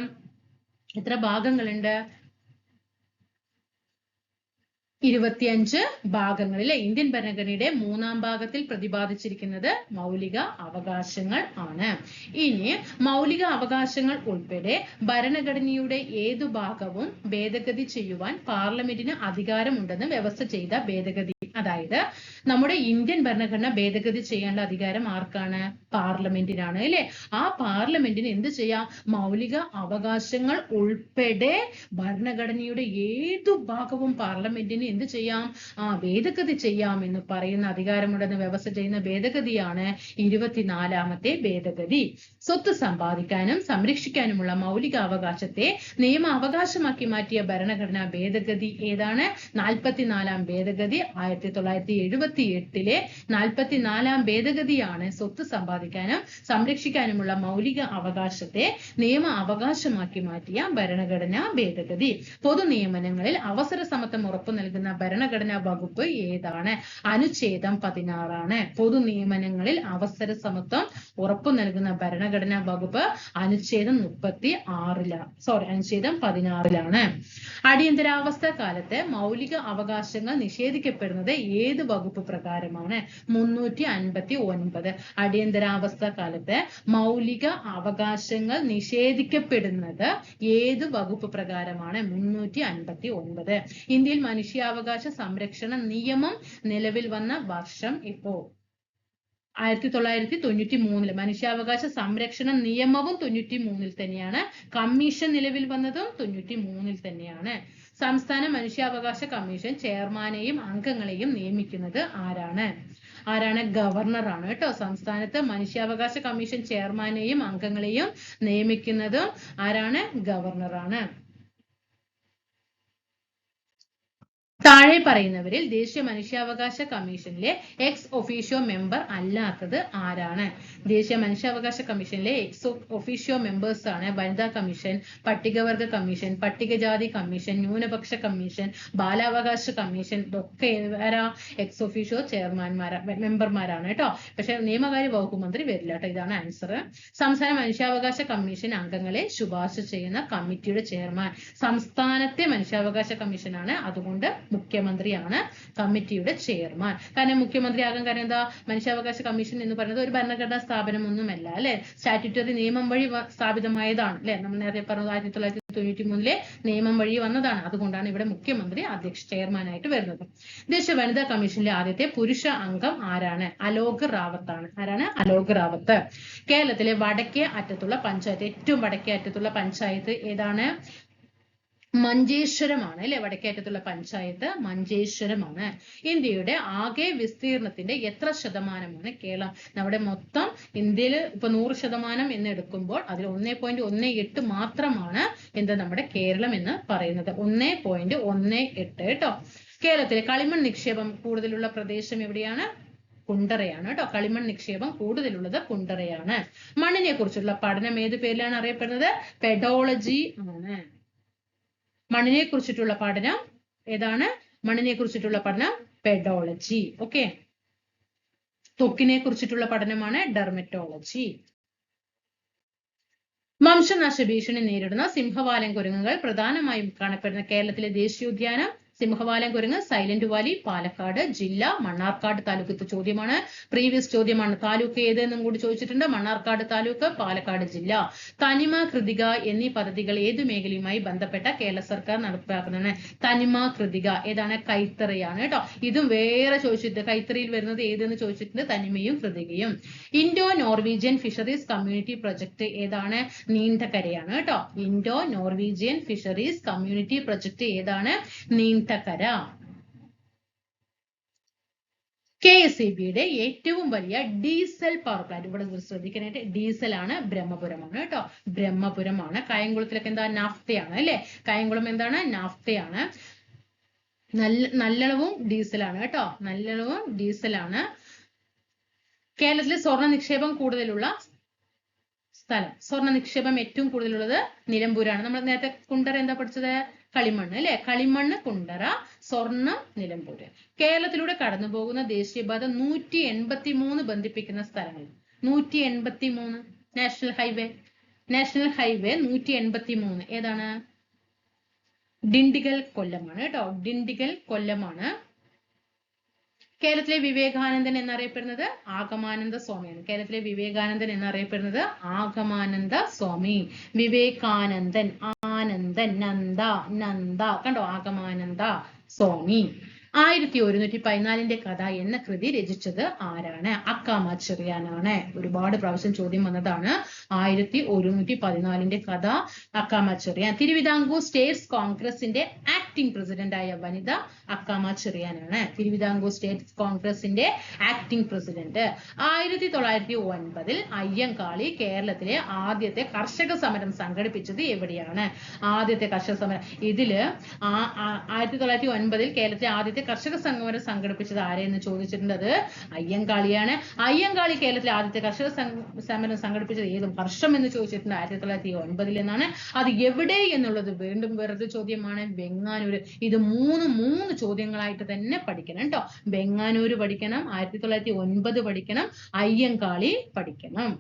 25 ഭാഗങ്ങളിലെ ഇന്ത്യൻ ഭരണഘടനയുടെ 3-ാം ഭാഗത്തിൽ പ്രതിപാദിച്ചിരിക്കുന്നത് മൗലിക അവകാശങ്ങൾ ആണ്. ഇനി മൗലിക അവകാശങ്ങൾ ഉൾപ്പെടെ ഭരണഘടനയുടെ ഏതു ഭാഗവും ഭേദഗതി ചെയ്യുവാൻ പാർലമെന്റിന് അധികാരമുണ്ടെന്ന് വ്യവസ്ഥ ചെയ്ത ഭേദഗതി, അതായത് നമ്മുടെ ഇന്ത്യൻ ഭരണഘടന ഭേദഗതി ചെയ്യാനുള്ള അധികാരം ആർക്കാണ്? പാർലമെന്റിനാണ് അല്ലെ. ആ പാർലമെന്റിന് എന്ത് ചെയ്യാം? മൗലിക അവകാശങ്ങൾ ഉൾപ്പെടെ ഭരണഘടനയുടെ ഏതു ഭാഗവും പാർലമെന്റിന് എന്ത് ചെയ്യാം? ഭേദഗതി ചെയ്യാം എന്ന് പറയുന്ന അധികാരമുണ്ടെന്ന് വ്യവസ്ഥ ചെയ്യുന്ന ഭേദഗതിയാണ് 24-ാമത്തെ ഭേദഗതി. സ്വത്ത് സമ്പാദിക്കാനും സംരക്ഷിക്കാനുമുള്ള മൗലിക അവകാശത്തെ നിയമ അവകാശമാക്കി മാറ്റിയ ഭരണഘടനാ ഭേദഗതി ഏതാണ്? 44-ാം ഭേദഗതി. 1978-ലെ 44-ാം ഭേദഗതിയാണ് സ്വത്ത് സമ്പാദിക്കാനും സംരക്ഷിക്കാനുമുള്ള മൗലിക അവകാശത്തെ നിയമ അവകാശമാക്കി മാറ്റിയ ഭരണഘടനാ ഭേദഗതി. പൊതു നിയമനങ്ങളിൽ അവസര സമത്വം ഉറപ്പു നൽകുന്ന ഭരണഘടനാ വകുപ്പ് ഏതാണ്? അനുച്ഛേദം 16 ആണ്. പൊതു നിയമനങ്ങളിൽ അവസര സമത്വം ഉറപ്പു നൽകുന്ന ഭരണഘടനാ വകുപ്പ് അനുച്ഛേദം 16-ലാണ്. അടിയന്തരാവസ്ഥ കാലത്ത് മൗലിക അവകാശങ്ങൾ നിഷേധിക്കപ്പെടുന്നത് ഏത് വകുപ്പ് പ്രകാരമാണ്? 359. അടിയന്തരാവസ്ഥ കാലത്ത് മൗലിക അവകാശങ്ങൾ നിഷേധിക്കപ്പെടുന്നത് ഏത് വകുപ്പ് പ്രകാരമാണ്? 359. ഇന്ത്യയിൽ മനുഷ്യാവകാശ സംരക്ഷണ നിയമം നിലവിൽ വന്ന വർഷം എപ്പോ? 1993. മനുഷ്യാവകാശ സംരക്ഷണ നിയമവും 93-ൽ തന്നെയാണ്. കമ്മീഷൻ നിലവിൽ വന്നതും 93-ൽ തന്നെയാണ്. സംസ്ഥാന മനുഷ്യാവകാശ കമ്മീഷൻ ചെയർമാനെയും അംഗങ്ങളെയും നിയമിക്കുന്നത് ആരാണ്? ഗവർണറാണ് കേട്ടോ. സംസ്ഥാനത്ത് മനുഷ്യാവകാശ കമ്മീഷൻ ചെയർമാനെയും അംഗങ്ങളെയും നിയമിക്കുന്നതും ആരാണ്? ഗവർണറാണ്. താഴെ പറയുന്നവരിൽ ദേശീയ മനുഷ്യാവകാശ കമ്മീഷനിലെ എക്സ് ഒഫീഷ്യോ മെമ്പർ അല്ലാത്തത് ആരാണ്? ദേശീയ മനുഷ്യാവകാശ കമ്മീഷനിലെ എക്സ് ഒഫീഷ്യോ മെമ്പേഴ്സ് ആണ് വനിതാ കമ്മീഷൻ, പട്ടികവർഗ കമ്മീഷൻ, പട്ടികജാതി കമ്മീഷൻ, ന്യൂനപക്ഷ കമ്മീഷൻ, ബാലാവകാശ കമ്മീഷൻ. ഇതൊക്കെ എക്സ് ഒഫീഷ്യോ മെമ്പർമാരാണ് കേട്ടോ. പക്ഷെ നിയമകാര്യ വകുപ്പ് മന്ത്രി വരില്ല കേട്ടോ. ഇതാണ് ആൻസർ. സംസ്ഥാന മനുഷ്യാവകാശ കമ്മീഷൻ അംഗങ്ങളെ ശുപാർശ ചെയ്യുന്ന കമ്മിറ്റിയുടെ ചെയർമാൻ സംസ്ഥാനത്തെ മനുഷ്യാവകാശ കമ്മീഷനാണ്. അതുകൊണ്ട് മുഖ്യമന്ത്രിയാണ് കമ്മിറ്റിയുടെ ചെയർമാൻ. കാരണം മുഖ്യമന്ത്രി ആകാൻ കാരണം എന്താ? മനുഷ്യാവകാശ കമ്മീഷൻ എന്ന് പറയുന്നത് ഒരു ഭരണഘടനാ സ്ഥാപനമൊന്നുമല്ല അല്ലെ. സ്റ്റാറ്റ്യൂട്ടറി നിയമം വഴി സ്ഥാപിതമായതാണ് അല്ലെ. നമ്മൾ നേരത്തെ പറഞ്ഞത് 1993-ലെ നിയമം വഴി വന്നതാണ്. അതുകൊണ്ടാണ് ഇവിടെ മുഖ്യമന്ത്രി ചെയർമാനായിട്ട് വരുന്നത്. ദേശീയ വനിതാ കമ്മീഷനിലെ ആദ്യത്തെ പുരുഷ അംഗം ആരാണ്? അലോക് റാവത്ത് ആണ്. ആരാണ്? അലോക് റാവത്ത്. കേരളത്തിലെ വടക്കേ അറ്റത്തുള്ള പഞ്ചായത്ത്, ഏറ്റവും വടക്കേ അറ്റത്തുള്ള പഞ്ചായത്ത് ഏതാണ്? മഞ്ചേശ്വരമാണ് അല്ലെ. വടക്കേറ്റത്തുള്ള പഞ്ചായത്ത് മഞ്ചേശ്വരമാണ്. ഇന്ത്യയുടെ ആകെ വിസ്തീർണത്തിന്റെ എത്ര ശതമാനമാണ് കേരളം? നമ്മുടെ മൊത്തം ഇന്ത്യയിൽ ഇപ്പൊ 100% എന്ന് എടുക്കുമ്പോൾ അതിൽ 1.18 മാത്രമാണ് എന്താ നമ്മുടെ കേരളം എന്ന് പറയുന്നത്. 1.18 കേട്ടോ. കേരളത്തിലെ കളിമൺ നിക്ഷേപം കൂടുതലുള്ള പ്രദേശം എവിടെയാണ്? കുണ്ടറയാണ് കേട്ടോ. കളിമൺ നിക്ഷേപം കൂടുതലുള്ളത് കുണ്ടറയാണ്. മണ്ണിനെ കുറിച്ചുള്ള പഠനം ഏത് പേരിലാണ് അറിയപ്പെടുന്നത്? പെഡോളജി ആണ്. മണ്ണിനെ കുറിച്ചിട്ടുള്ള പഠനം ഏതാണ്? മണ്ണിനെ കുറിച്ചിട്ടുള്ള പഠനം പെഡോളജി. ഓക്കെ. ത്വക്കിനെ കുറിച്ചിട്ടുള്ള പഠനമാണ് ഡെർമറ്റോളജി. വംശനാശ ഭീഷണി നേരിടുന്ന സിംഹവാലൻ കുരങ്ങുകൾ പ്രധാനമായും കാണപ്പെടുന്ന കേരളത്തിലെ ദേശീയോദ്യാനം സിംഹവാലൻ കുരങ്ങ്, സൈലന്റ് വാലി, പാലക്കാട് ജില്ല, മണ്ണാർക്കാട് താലൂക്ക്. ഇത് ചോദ്യമാണ്, പ്രീവിയസ് ചോദ്യമാണ്. താലൂക്ക് ഏതെന്നും കൂടി ചോദിച്ചിട്ടുണ്ട്. മണ്ണാർക്കാട് താലൂക്ക്, പാലക്കാട് ജില്ല. തനിമ, കൃതിക എന്നീ പദ്ധതികൾ ഏതു മേഖലയുമായി ബന്ധപ്പെട്ട കേരള സർക്കാർ നടപ്പാക്കുന്നതാണ്? തനിമ, കൃതിക ഏതാണ്? കൈത്തറിയാണ് കേട്ടോ. ഇതും വേറെ ചോദിച്ചിട്ട് കൈത്തറിയിൽ വരുന്നത് ഏതെന്ന് ചോദിച്ചിട്ടുണ്ട്. തനിമയും കൃതികയും. Indo Norwegian fisheries community project ഏതാണ്? നീണ്ടകരയാണ് കേട്ടോ. Indo Norwegian fisheries community project ഏതാണ്? നീണ്ടകര. KSEBയുടെ ഏറ്റവും വലിയ ഡീസൽ പവർ പ്ലാന്റ്, ഇവിടെ ശ്രദ്ധിക്കാനായിട്ട്, ഡീസൽ ആണ്, ബ്രഹ്മപുരമാണ് കേട്ടോ. ബ്രഹ്മപുരമാണ്. കായംകുളത്തിലൊക്കെ എന്താ? നാഫ്തയാണ് അല്ലെ. കായംകുളം എന്താണ്? നാഫ്തയാണ്. നല്ലളവും ഡീസലാണ് കേട്ടോ. നല്ലളവും ഡീസലാണ്. കേരളത്തിലെ സ്വർണ്ണ നിക്ഷേപം കൂടുതലുള്ള സ്ഥലം, സ്വർണ്ണ നിക്ഷേപം ഏറ്റവും കൂടുതലുള്ളത് നിലമ്പൂരാണ്. നമ്മൾ നേരത്തെ കുണ്ടറ എന്താ പഠിച്ചത്? കളിമണ്ണ് അല്ലെ. കളിമണ്ണ് കുണ്ടറ, സ്വർണം നിലമ്പൂര്. കേരളത്തിലൂടെ കടന്നു പോകുന്ന ദേശീയപാത 183 ബന്ധിപ്പിക്കുന്ന സ്ഥലങ്ങൾ. 183 നാഷണൽ ഹൈവേ 183 ഏതാണ്? ഡിണ്ടിഗൽ കൊല്ലമാണ് കേട്ടോ. ഡിണ്ടിഗൽ കൊല്ലമാണ്. കേരളത്തിലെ വിവേകാനന്ദൻ എന്നറിയപ്പെടുന്നത് ആഗമാനന്ദ സ്വാമിയാണ്. കേരളത്തിലെ വിവേകാനന്ദൻ എന്നറിയപ്പെടുന്നത് ആഗമാനന്ദ സ്വാമി. വിവേകാനന്ദൻ, ആനന്ദൻ, നന്ദ കണ്ടോ, ആഗമാനന്ദ സ്വാമി. 1114 കഥ എന്ന കൃതി രചിച്ചത് ആരാണ്? അക്കാമ ചെറിയാനാണ്. ഒരുപാട് പ്രാവശ്യം ചോദ്യം വന്നതാണ്. 1114 കഥ അക്കാമ ചെറിയാൻ. തിരുവിതാംകൂർ സ്റ്റേറ്റ്സ് കോൺഗ്രസിന്റെ ആക്ടിംഗ് പ്രസിഡന്റ് ആയ വനിത അക്കാമ ചെറിയാനാണ്. തിരുവിതാംകൂർ സ്റ്റേറ്റ്സ് കോൺഗ്രസിന്റെ ആക്ടിംഗ് പ്രസിഡന്റ്. 1909 അയ്യങ്കാളി കേരളത്തിലെ ആദ്യത്തെ കർഷക സമരം സംഘടിപ്പിച്ചത് എവിടെയാണ്? ആദ്യത്തെ കർഷക സമരം ഇതില് 1909 കേരളത്തിലെ ആദ്യത്തെ കർഷക സമരം സംഘടിപ്പിച്ചത് ആരെയെന്ന് ചോദിച്ചിട്ടുണ്ട്. അത് അയ്യങ്കാളിയാണ്. അയ്യങ്കാളി കേരളത്തിലെ ആദ്യത്തെ കർഷക സമരം സംഘടിപ്പിച്ചത് ഏത് വർഷം എന്ന് ചോദിച്ചിട്ടുണ്ട്. 1909 എന്നാണ്. അത് എവിടെ എന്നുള്ളത് വീണ്ടും വേറൊരു ചോദ്യമാണ്. വെങ്ങാനൂര്. ഇത് മൂന്ന് ചോദ്യങ്ങളായിട്ട് തന്നെ പഠിക്കണം കേട്ടോ. വെങ്ങാനൂര് പഠിക്കണം, 1909 പഠിക്കണം, അയ്യങ്കാളി പഠിക്കണം.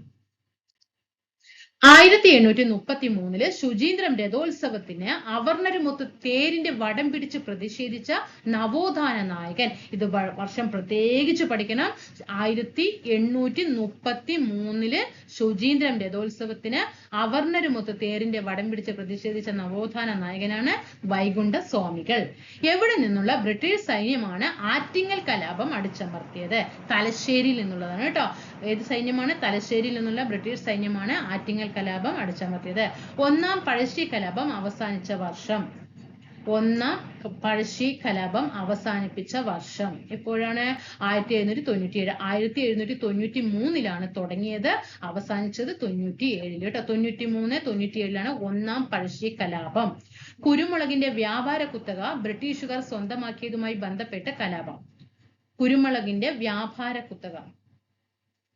1833 ശുചീന്ദ്രം രഥോത്സവത്തിന് അവർണരുമൊത്ത് തേരിന്റെ വടം പിടിച്ച് പ്രതിഷേധിച്ച നവോത്ഥാന നായകൻ. ഇത് വർഷം പ്രത്യേകിച്ച് പഠിക്കണം. 1833 ശുചീന്ദ്രം രഥോത്സവത്തിന് അവർണരുമൊത്ത് തേരിന്റെ വടം പിടിച്ച് പ്രതിഷേധിച്ച നവോത്ഥാന നായകനാണ് വൈകുണ്ഠ സ്വാമികൾ. എവിടെ നിന്നുള്ള ബ്രിട്ടീഷ് സൈന്യമാണ് ആറ്റിങ്ങൽ കലാപം അടിച്ചമർത്തിയത്? തലശ്ശേരിയിൽ നിന്നുള്ളതാണ് കേട്ടോ. ഏത് സൈന്യമാണ്? തലശ്ശേരിയിൽ നിന്നുള്ള ബ്രിട്ടീഷ് സൈന്യമാണ് ആറ്റിങ്ങൽ കലാപം അടിച്ചമർത്തിയത്. ഒന്നാം പഴശ്ശി കലാപം അവസാനിച്ച വർഷം. ഒന്നാം പഴശ്ശി കലാപം അവസാനിപ്പിച്ച വർഷം എപ്പോഴാണ്? 1797. 1793 തുടങ്ങിയത്, അവസാനിച്ചത് 97 കേട്ടോ. 93-97 ഒന്നാം പഴശ്ശി കലാപം. കുരുമുളകിന്റെ വ്യാപാര കുത്തക ബ്രിട്ടീഷുകാർ സ്വന്തമാക്കിയതുമായി ബന്ധപ്പെട്ട കലാപം. കുരുമുളകിന്റെ വ്യാപാര കുത്തക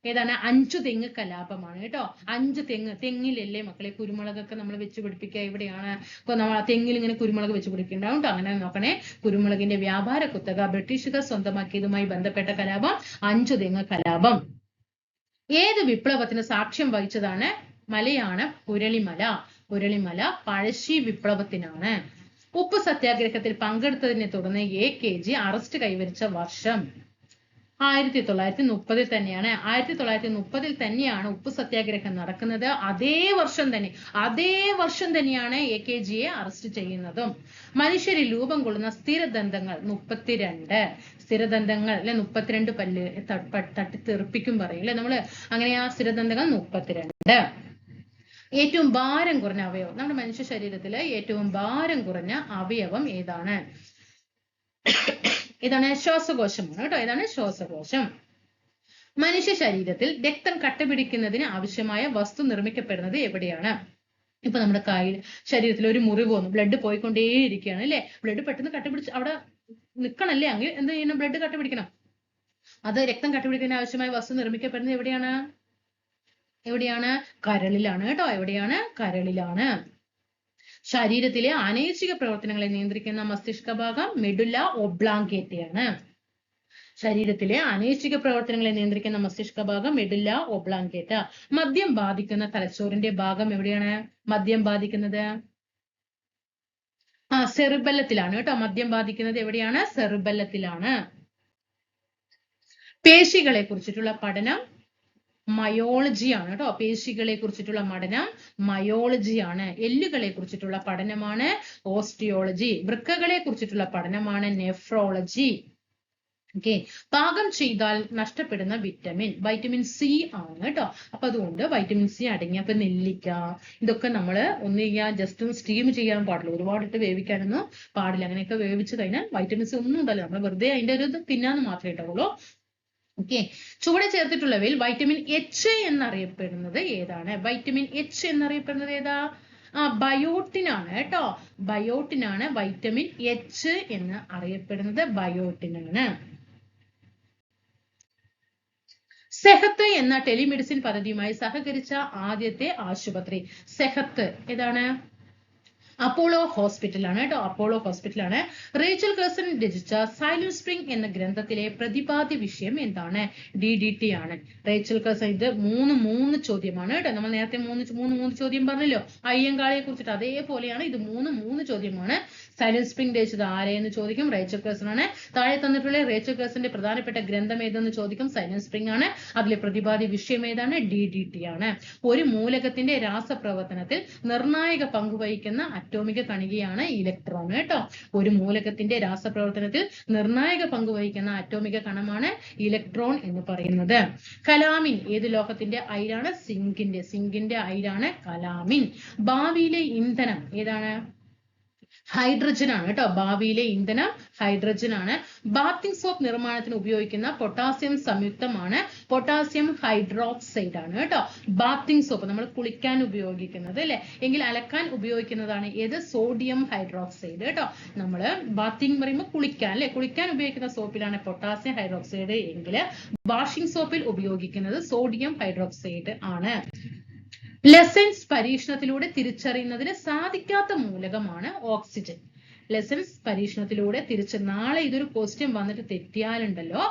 ഏതാണ്? 5 തെങ്ങ് കലാപമാണ് കേട്ടോ. 5 തെങ്ങിലല്ലേ മക്കളെ കുരുമുളകൊക്കെ നമ്മൾ വെച്ച് പിടിപ്പിക്കുക. എവിടെയാണ്? ഇപ്പൊ നമ്മൾ തെങ്ങിൽ ഇങ്ങനെ കുരുമുളക് വെച്ച് പിടിക്കുന്നുണ്ടാവും കേട്ടോ. അങ്ങനെ നോക്കണേ. കുരുമുളകിന്റെ വ്യാപാര കുത്തക ബ്രിട്ടീഷുകാർ സ്വന്തമാക്കിയതുമായി ബന്ധപ്പെട്ട കലാപം 5 തെങ്ങ് കലാപം. ഏത് വിപ്ലവത്തിന് സാക്ഷ്യം വഹിച്ചതാണ്? മലയാണ് പുരളിമല. പുരളിമല പഴശ്ശി വിപ്ലവത്തിനാണ്. ഉപ്പ് സത്യാഗ്രഹത്തിൽ പങ്കെടുത്തതിനെ തുടർന്ന് AKG അറസ്റ്റ് കൈവരിച്ച വർഷം 1930 തന്നെയാണ്. 1930 തന്നെയാണ് ഉപ്പ് സത്യാഗ്രഹം നടക്കുന്നത്. അതേ വർഷം തന്നെയാണ് AKGയെ അറസ്റ്റ് ചെയ്യുന്നതും. മനുഷ്യരിൽ രൂപം കൊള്ളുന്ന സ്ഥിരദന്തങ്ങൾ 32. സ്ഥിരദന്തങ്ങൾ അല്ലെ 32 പല്ല് തട്ടി തെറിപ്പിക്കും പറയും അല്ലെ നമ്മള്. അങ്ങനെ ആ സ്ഥിരദന്തങ്ങൾ 32. ഏറ്റവും ഭാരം കുറഞ്ഞ അവയവം. നമ്മുടെ മനുഷ്യ ശരീരത്തില് ഏറ്റവും ഭാരം കുറഞ്ഞ അവയവം ഏതാണ്? ഇതാണ് ശ്വാസകോശമാണ് കേട്ടോ. ഇതാണ് ശ്വാസകോശം. മനുഷ്യ ശരീരത്തിൽ രക്തം കട്ടപിടിക്കുന്നതിന് ആവശ്യമായ വസ്തു നിർമ്മിക്കപ്പെടുന്നത് എവിടെയാണ്? ഇപ്പൊ നമ്മുടെ ശരീരത്തിൽ ഒരു മുറിവ് വന്നു, ബ്ലഡ് പോയിക്കൊണ്ടേയിരിക്കുകയാണ് അല്ലെ. ബ്ലഡ് പെട്ടെന്ന് കട്ടപിടിച്ച് അവിടെ നിൽക്കണല്ലേ. അങ്ങനെ എന്ത് ചെയ്യണം? ബ്ലഡ് കട്ടപിടിക്കണം. അത് രക്തം കട്ടപിടിക്കുന്നതിന് ആവശ്യമായ വസ്തു നിർമ്മിക്കപ്പെടുന്നത് എവിടെയാണ്? കരളിലാണ് കേട്ടോ. എവിടെയാണ്? കരളിലാണ്. ശരീരത്തിലെ അനൈച്ഛിക പ്രവർത്തനങ്ങളെ നിയന്ത്രിക്കുന്ന മസ്തിഷ്ക ഭാഗം മെഡുല്ല ഒബ്ലാങ്കേറ്റയാണ്. ശരീരത്തിലെ അനൈച്ഛിക പ്രവർത്തനങ്ങളെ നിയന്ത്രിക്കുന്ന മസ്തിഷ്ക ഭാഗം മെഡുല്ല ഒബ്ലാങ്കേറ്റ. മദ്യം ബാധിക്കുന്ന തലച്ചോറിന്റെ ഭാഗം എവിടെയാണ് മദ്യം ബാധിക്കുന്നത്? സെറിബെല്ലത്തിലാണ് കേട്ടോ. മദ്യം ബാധിക്കുന്നത് എവിടെയാണ്? സെറിബെല്ലത്തിലാണ്. പേശികളെ കുറിച്ചിട്ടുള്ള പഠനം മയോളജിയാണ് കേട്ടോ. പേശികളെ കുറിച്ചിട്ടുള്ള പഠനം മയോളജിയാണ്. എല്ലുകളെ കുറിച്ചിട്ടുള്ള പഠനമാണ് ഓസ്റ്റിയോളജി. വൃക്കകളെ കുറിച്ചിട്ടുള്ള പഠനമാണ് നെഫ്രോളജി. ഓക്കെ. പാകം ചെയ്താൽ നഷ്ടപ്പെടുന്ന വൈറ്റമിൻ C ആണ് കേട്ടോ. അപ്പൊ അതുകൊണ്ട് വൈറ്റമിൻ C അടങ്ങിയ അപ്പൊ നെല്ലിക്ക ഇതൊക്കെ നമ്മള് ജസ്റ്റ് സ്റ്റീം ചെയ്യാൻ പാടില്ല. ഒരുപാടിട്ട് വേവിക്കാനൊന്നും പാടില്ല. അങ്ങനെയൊക്കെ വേവിച്ച് കഴിഞ്ഞാൽ വൈറ്റമിൻ C ഒന്നും ഉണ്ടല്ലോ. നമ്മൾ വെറുതെ അതിന്റെ ഒരു തിന്നാന്ന് മാത്രമേ ഉണ്ടാവുള്ളൂ. ഓക്കെ. ചുവടെ ചേർത്തിട്ടുള്ളവയിൽ വൈറ്റമിൻ H എന്നറിയപ്പെടുന്നത് ഏതാണ്? വൈറ്റമിൻ H എന്നറിയപ്പെടുന്നത് ഏതാ? ബയോട്ടിൻ ആണ് കേട്ടോ. ബയോട്ടിൻ ആണ് വൈറ്റമിൻ H എന്ന് അറിയപ്പെടുന്നത്. ബയോട്ടിൻ ആണ്. സെഹത്ത് എന്ന ടെലിമെഡിസിൻ പദ്ധതിയുമായി സഹകരിച്ച ആദ്യത്തെ ആശുപത്രി. സെഹത്ത് ഏതാണ്? അപ്പോളോ ഹോസ്പിറ്റലാണ് കേട്ടോ. അപ്പോളോ ഹോസ്പിറ്റലാണ്. റേച്ചൽ കഴ്സൺ രചിച്ച സൈലന്റ് സ്പ്രിംഗ് എന്ന ഗ്രന്ഥത്തിലെ പ്രതിപാദ്യ വിഷയം എന്താണ്? DDT ആണ്. Rachel Curzon. ഇത് മൂന്ന് ചോദ്യമാണ് കേട്ടോ. നമ്മൾ നേരത്തെ മൂന്ന് ചോദ്യം പറഞ്ഞല്ലോ അയ്യങ്കാളിയെ കുറിച്ചിട്ട്. അതേപോലെയാണ് ഇത് മൂന്ന് ചോദ്യമാണ്. സൈലന്റ് സ്പ്രിംഗ് രചിച്ചത് ആരെയെന്ന് ചോദിക്കും, റേച്ചൽ കേഴ്സൺ ആണ്. താഴെ തന്നിട്ടുള്ള റേച്ചൽ കേഴ്സന്റെ പ്രധാനപ്പെട്ട ഗ്രന്ഥം ഏതെന്ന് ചോദിക്കും, സൈലന്റ് സ്പ്രിംഗ് ആണ്. അതിലെ പ്രതിപാദ്യ വിഷയം ഏതാണ്, DDT ആണ്. ഒരു മൂലകത്തിന്റെ രാസപ്രവർത്തനത്തിൽ നിർണായക പങ്കുവഹിക്കുന്ന അറ്റോമിക കണികയാണ് ഇലക്ട്രോൺ കേട്ടോ. ഒരു മൂലകത്തിന്റെ രാസപ്രവർത്തനത്തിൽ നിർണായക പങ്കുവഹിക്കുന്ന അറ്റോമിക കണമാണ് ഇലക്ട്രോൺ എന്ന് പറയുന്നത്. കലാമിൻ ഏത് ലോഹത്തിന്റെ അയിരാണ്, സിങ്കിന്റെ അയിരാണ് കലാമിൻ. ഭാവിയിലെ ഇന്ധനം ഏതാണ്, ഹൈഡ്രജൻ ആണ് കേട്ടോ. ഭാവിയിലെ ഇന്ധനം ഹൈഡ്രജൻ ആണ്. ബാത്തിങ് സോപ്പ് നിർമ്മാണത്തിന് ഉപയോഗിക്കുന്ന പൊട്ടാസ്യം സംയുക്തമാണ് പൊട്ടാസ്യം ഹൈഡ്രോക്സൈഡ് ആണ് കേട്ടോ. ബാത്തിങ് സോപ്പ് നമ്മൾ കുളിക്കാൻ ഉപയോഗിക്കുന്നത് അല്ലെ, എങ്കിൽ അലക്കാൻ ഉപയോഗിക്കുന്നതാണ് ഏത്, സോഡിയം ഹൈഡ്രോക്സൈഡ് കേട്ടോ. നമ്മള് ബാത്തിങ് പറയുമ്പോൾ കുളിക്കാൻ അല്ലെ, കുളിക്കാൻ ഉപയോഗിക്കുന്ന സോപ്പിലാണ് പൊട്ടാസ്യം ഹൈഡ്രോക്സൈഡ് എങ്കിൽ വാഷിംഗ് സോപ്പിൽ ഉപയോഗിക്കുന്നത് സോഡിയം ഹൈഡ്രോക്സൈഡ് ആണ്. ലെസൻസ് പരീക്ഷണത്തിലൂടെ തിരിച്ചറിയുന്നതിന് സാധിക്കാത്ത മൂലകമാണ് ഓക്സിജൻ. ലെസൻസ് പരീക്ഷണത്തിലൂടെ നാളെ ഇതൊരു ക്വസ്റ്റ്യൻ വന്നിട്ട് തെറ്റിയാലുണ്ടല്ലോ,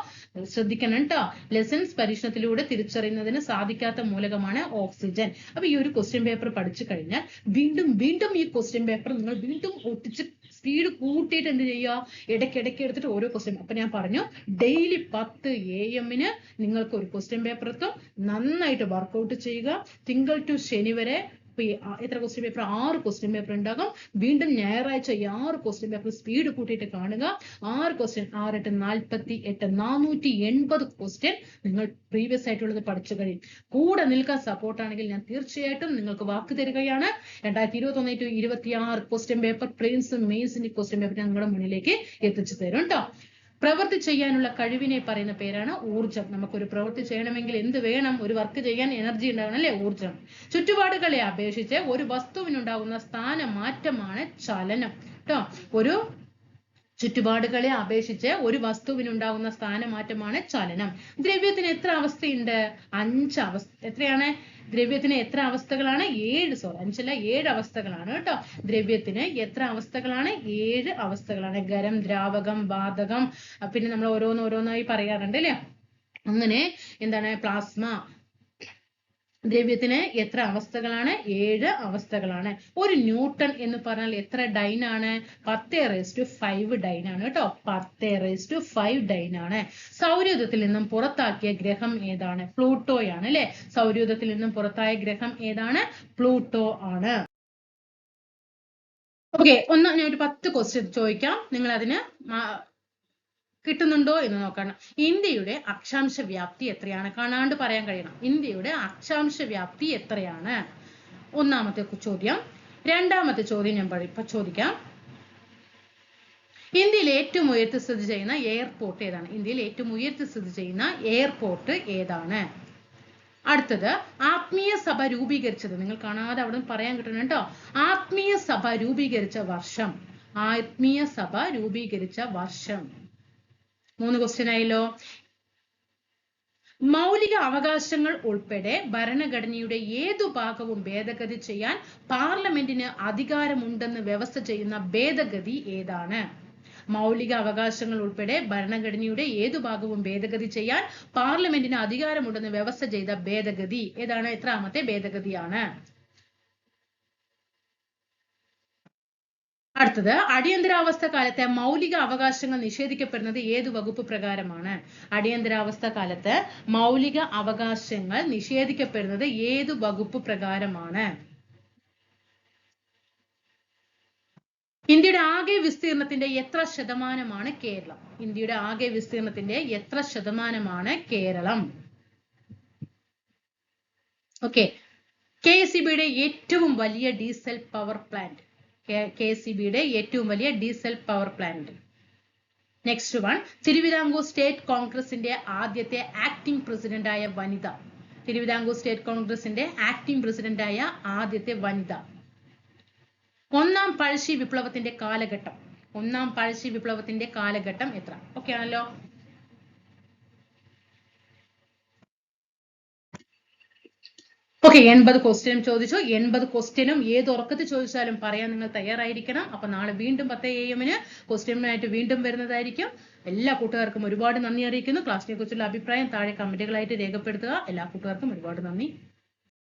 ശ്രദ്ധിക്കണം കേട്ടോ. ലെസൻസ് പരീക്ഷണത്തിലൂടെ തിരിച്ചറിയുന്നതിന് സാധിക്കാത്ത മൂലകമാണ് ഓക്സിജൻ. അപ്പൊ ഈ ഒരു ക്വസ്റ്റ്യൻ പേപ്പർ പഠിച്ചു കഴിഞ്ഞാൽ വീണ്ടും ഈ ക്വസ്റ്റ്യൻ പേപ്പർ നിങ്ങൾ വീണ്ടും ഒട്ടിച്ച് സ്പീഡ് കൂട്ടിയിട്ട് എന്ത് ചെയ്യുക, ഇടയ്ക്കിടയ്ക്ക് എടുത്തിട്ട് ഓരോ ക്വസ്റ്റ്യൻ. അപ്പൊ ഞാൻ പറഞ്ഞു ഡെയിലി 10 AM നിങ്ങൾക്ക് ഒരു ക്വസ്റ്റ്യൻ പേപ്പർ എത്തും. നന്നായിട്ട് വർക്ക്ഔട്ട് ചെയ്യുക. തിങ്കൾ ടു ശനി വരെ എത്ര ക്വസ്റ്റ്യൻ പേപ്പർ, 6 ക്വസ്റ്റ്യൻ പേപ്പർ ഉണ്ടാകും. വീണ്ടും ഞായറാഴ്ച 6 ക്വസ്റ്റ്യൻ പേപ്പർ സ്പീഡ് കൂട്ടിയിട്ട് കാണുക. 6 ക്വസ്റ്റ്യൻ 6 8 48 480 ക്വസ്റ്റ്യൻ നിങ്ങൾ പ്രീവിയസ് ആയിട്ടുള്ളത് പഠിച്ചു കഴിയും. കൂടെ നിൽക്കാൻ സപ്പോർട്ടാണെങ്കിൽ ഞാൻ തീർച്ചയായിട്ടും നിങ്ങൾക്ക് വാക്ക് തരികയാണ്. 2021-26 ക്വസ്റ്റ്യൻ പേപ്പർ പ്രിലിംസും മെയിൻസിന്റെ ക്വസ്റ്റ്യൻ പേപ്പർ നിങ്ങളുടെ മുന്നിലേക്ക് എത്തിച്ചു തരും കേട്ടോ. പ്രവൃത്തി ചെയ്യാനുള്ള കഴിവിനെ പറയുന്ന പേരാണ് ഊർജം. നമുക്കൊരു പ്രവൃത്തി ചെയ്യണമെങ്കിൽ എന്ത് വേണം, ഒരു വർക്ക് ചെയ്യാൻ എനർജി ഉണ്ടാകണം അല്ലെ, ഊർജം. ചുറ്റുപാടുകളെ അപേക്ഷിച്ച് ഒരു വസ്തുവിനുണ്ടാകുന്ന സ്ഥാനമാറ്റമാണ് ചലനം കേട്ടോ. ചുറ്റുപാടുകളെ അപേക്ഷിച്ച് ഒരു വസ്തുവിനുണ്ടാകുന്ന സ്ഥാനമാറ്റമാണ് ചലനം. ദ്രവ്യത്തിന് എത്ര അവസ്ഥയുണ്ട്, 5 അവസ്ഥ. എത്രയാണ് ദ്രവ്യത്തിന് എത്ര അവസ്ഥകളാണ്, 7 അവസ്ഥകളാണ് കേട്ടോ. ദ്രവ്യത്തിന് എത്ര അവസ്ഥകളാണ്, 7 അവസ്ഥകളാണ്. ഖരം, ദ്രാവകം, വാതകം, പിന്നെ നമ്മൾ ഓരോന്നായി പറയാറുണ്ട് അല്ലെ. അങ്ങനെ എന്താണ് പ്ലാസ്മ. ദ്രവ്യത്തിന് എത്ര അവസ്ഥകളാണ്, 7 അവസ്ഥകളാണ്. ഒരു ന്യൂട്ടൺ എന്ന് പറഞ്ഞാൽ എത്ര ഡൈൻ ആണ്, 10⁵5 ഡൈൻ ആണ് കേട്ടോ. 10⁵5 ഡൈൻ ആണ്. സൗരയൂഥത്തിൽ നിന്നും പുറത്താക്കിയ ഗ്രഹം ഏതാണ്, പ്ലൂട്ടോയാണ് അല്ലെ. സൗരയൂഥത്തിൽ നിന്നും പുറത്തായ ഗ്രഹം ഏതാണ്, പ്ലൂട്ടോ ആണ്. ഓക്കെ, ഞാൻ ഒരു 10 ക്വസ്റ്റ്യൻ ചോദിക്കാം, നിങ്ങൾ അതിന് കിട്ടുന്നുണ്ടോ എന്ന് നോക്കണം. ഇന്ത്യയുടെ അക്ഷാംശ വ്യാപ്തി എത്രയാണ്, കാണാണ്ട് പറയാൻ കഴിയണം. ഇന്ത്യയുടെ അക്ഷാംശ വ്യാപ്തി എത്രയാണ്, ഒന്നാമത്തെ ചോദ്യം. രണ്ടാമത്തെ ചോദ്യം ഞാൻ ചോദിക്കാം. ഇന്ത്യയിൽ ഏറ്റവും ഉയരത്തിൽ സ്ഥിതി ചെയ്യുന്ന എയർപോർട്ട് ഏതാണ്, ഇന്ത്യയിൽ ഏറ്റവും ഉയരത്തിൽ സ്ഥിതി ചെയ്യുന്ന എയർപോർട്ട് ഏതാണ്. അടുത്തത് ആത്മീയ സഭ രൂപീകരിച്ചത്, നിങ്ങൾ കാണാതെ അവിടെ പറയാൻ കിട്ടണം കേട്ടോ. ആത്മീയ സഭ രൂപീകരിച്ച വർഷം, ആത്മീയ സഭ രൂപീകരിച്ച വർഷം. 3 ക്വസ്റ്റ്യൻ ആയല്ലോ. മൗലിക അവകാശങ്ങൾ ഉൾപ്പെടെ ഭരണഘടനയുടെ ഏതു ഭാഗവും ഭേദഗതി ചെയ്യാൻ പാർലമെന്റിന് അധികാരമുണ്ടെന്ന് വ്യവസ്ഥ ചെയ്യുന്ന ഭേദഗതി ഏതാണ്. മൗലിക അവകാശങ്ങൾ ഉൾപ്പെടെ ഭരണഘടനയുടെ ഏതു ഭാഗവും ഭേദഗതി ചെയ്യാൻ പാർലമെന്റിന് അധികാരമുണ്ടെന്ന് വ്യവസ്ഥ ചെയ്ത ഭേദഗതി ഏതാണ്, എത്രാമത്തെ ഭേദഗതിയാണ്. അടുത്തത് അടിയന്തരാവസ്ഥ കാലത്തെ മൗലിക അവകാശങ്ങൾ നിഷേധിക്കപ്പെടുന്നത് ഏത് വകുപ്പ് പ്രകാരമാണ്. അടിയന്തരാവസ്ഥ കാലത്ത് മൗലിക അവകാശങ്ങൾ നിഷേധിക്കപ്പെടുന്നത് ഏത് വകുപ്പ് പ്രകാരമാണ്. ഇന്ത്യയുടെ ആകെ വിസ്തീർണത്തിന്റെ എത്ര ശതമാനമാണ് കേരളം, ഇന്ത്യയുടെ ആകെ വിസ്തീർണത്തിന്റെ എത്ര ശതമാനമാണ് കേരളം. ഓക്കെ, KECBയുടെ ഏറ്റവും വലിയ ഡീസൽ പവർ പ്ലാന്റ്, KECBയുടെ ഏറ്റവും വലിയ diesel power plant. Next one, Thiruvithamkoor state കോൺഗ്രസിന്റെ ആദ്യത്തെ ആക്ടിംഗ് പ്രസിഡന്റായ വനിത. തിരുവിതാംകൂർ സ്റ്റേറ്റ് കോൺഗ്രസിന്റെ ആക്ടിംഗ് പ്രസിഡന്റായ ആദ്യത്തെ വനിത. ഒന്നാം പഴശ്ശി വിപ്ലവത്തിന്റെ കാലഘട്ടം, ഒന്നാം പഴശ്ശി വിപ്ലവത്തിന്റെ കാലഘട്ടം എത്ര. ഓക്കെ ആണല്ലോ. ഓക്കെ, 80 ക്വസ്റ്റ്യനും ചോദിച്ചു. 80 ക്വസ്റ്റ്യനും ഏത് ഉറക്കത്തിൽ ചോദിച്ചാലും പറയാൻ നിങ്ങൾ തയ്യാറായിരിക്കണം. അപ്പൊ നാളെ വീണ്ടും 10 AM ക്വസ്റ്റ്യനായിട്ട് വീണ്ടും വരുന്നതായിരിക്കും. എല്ലാ കൂട്ടുകാർക്കും ഒരുപാട് നന്ദി അറിയിക്കുന്നു. ക്ലാസ്സിനെ കുറിച്ചുള്ള അഭിപ്രായം താഴെ കമന്റുകളായിട്ട് രേഖപ്പെടുത്തുക. എല്ലാ കൂട്ടുകാർക്കും ഒരുപാട് നന്ദി.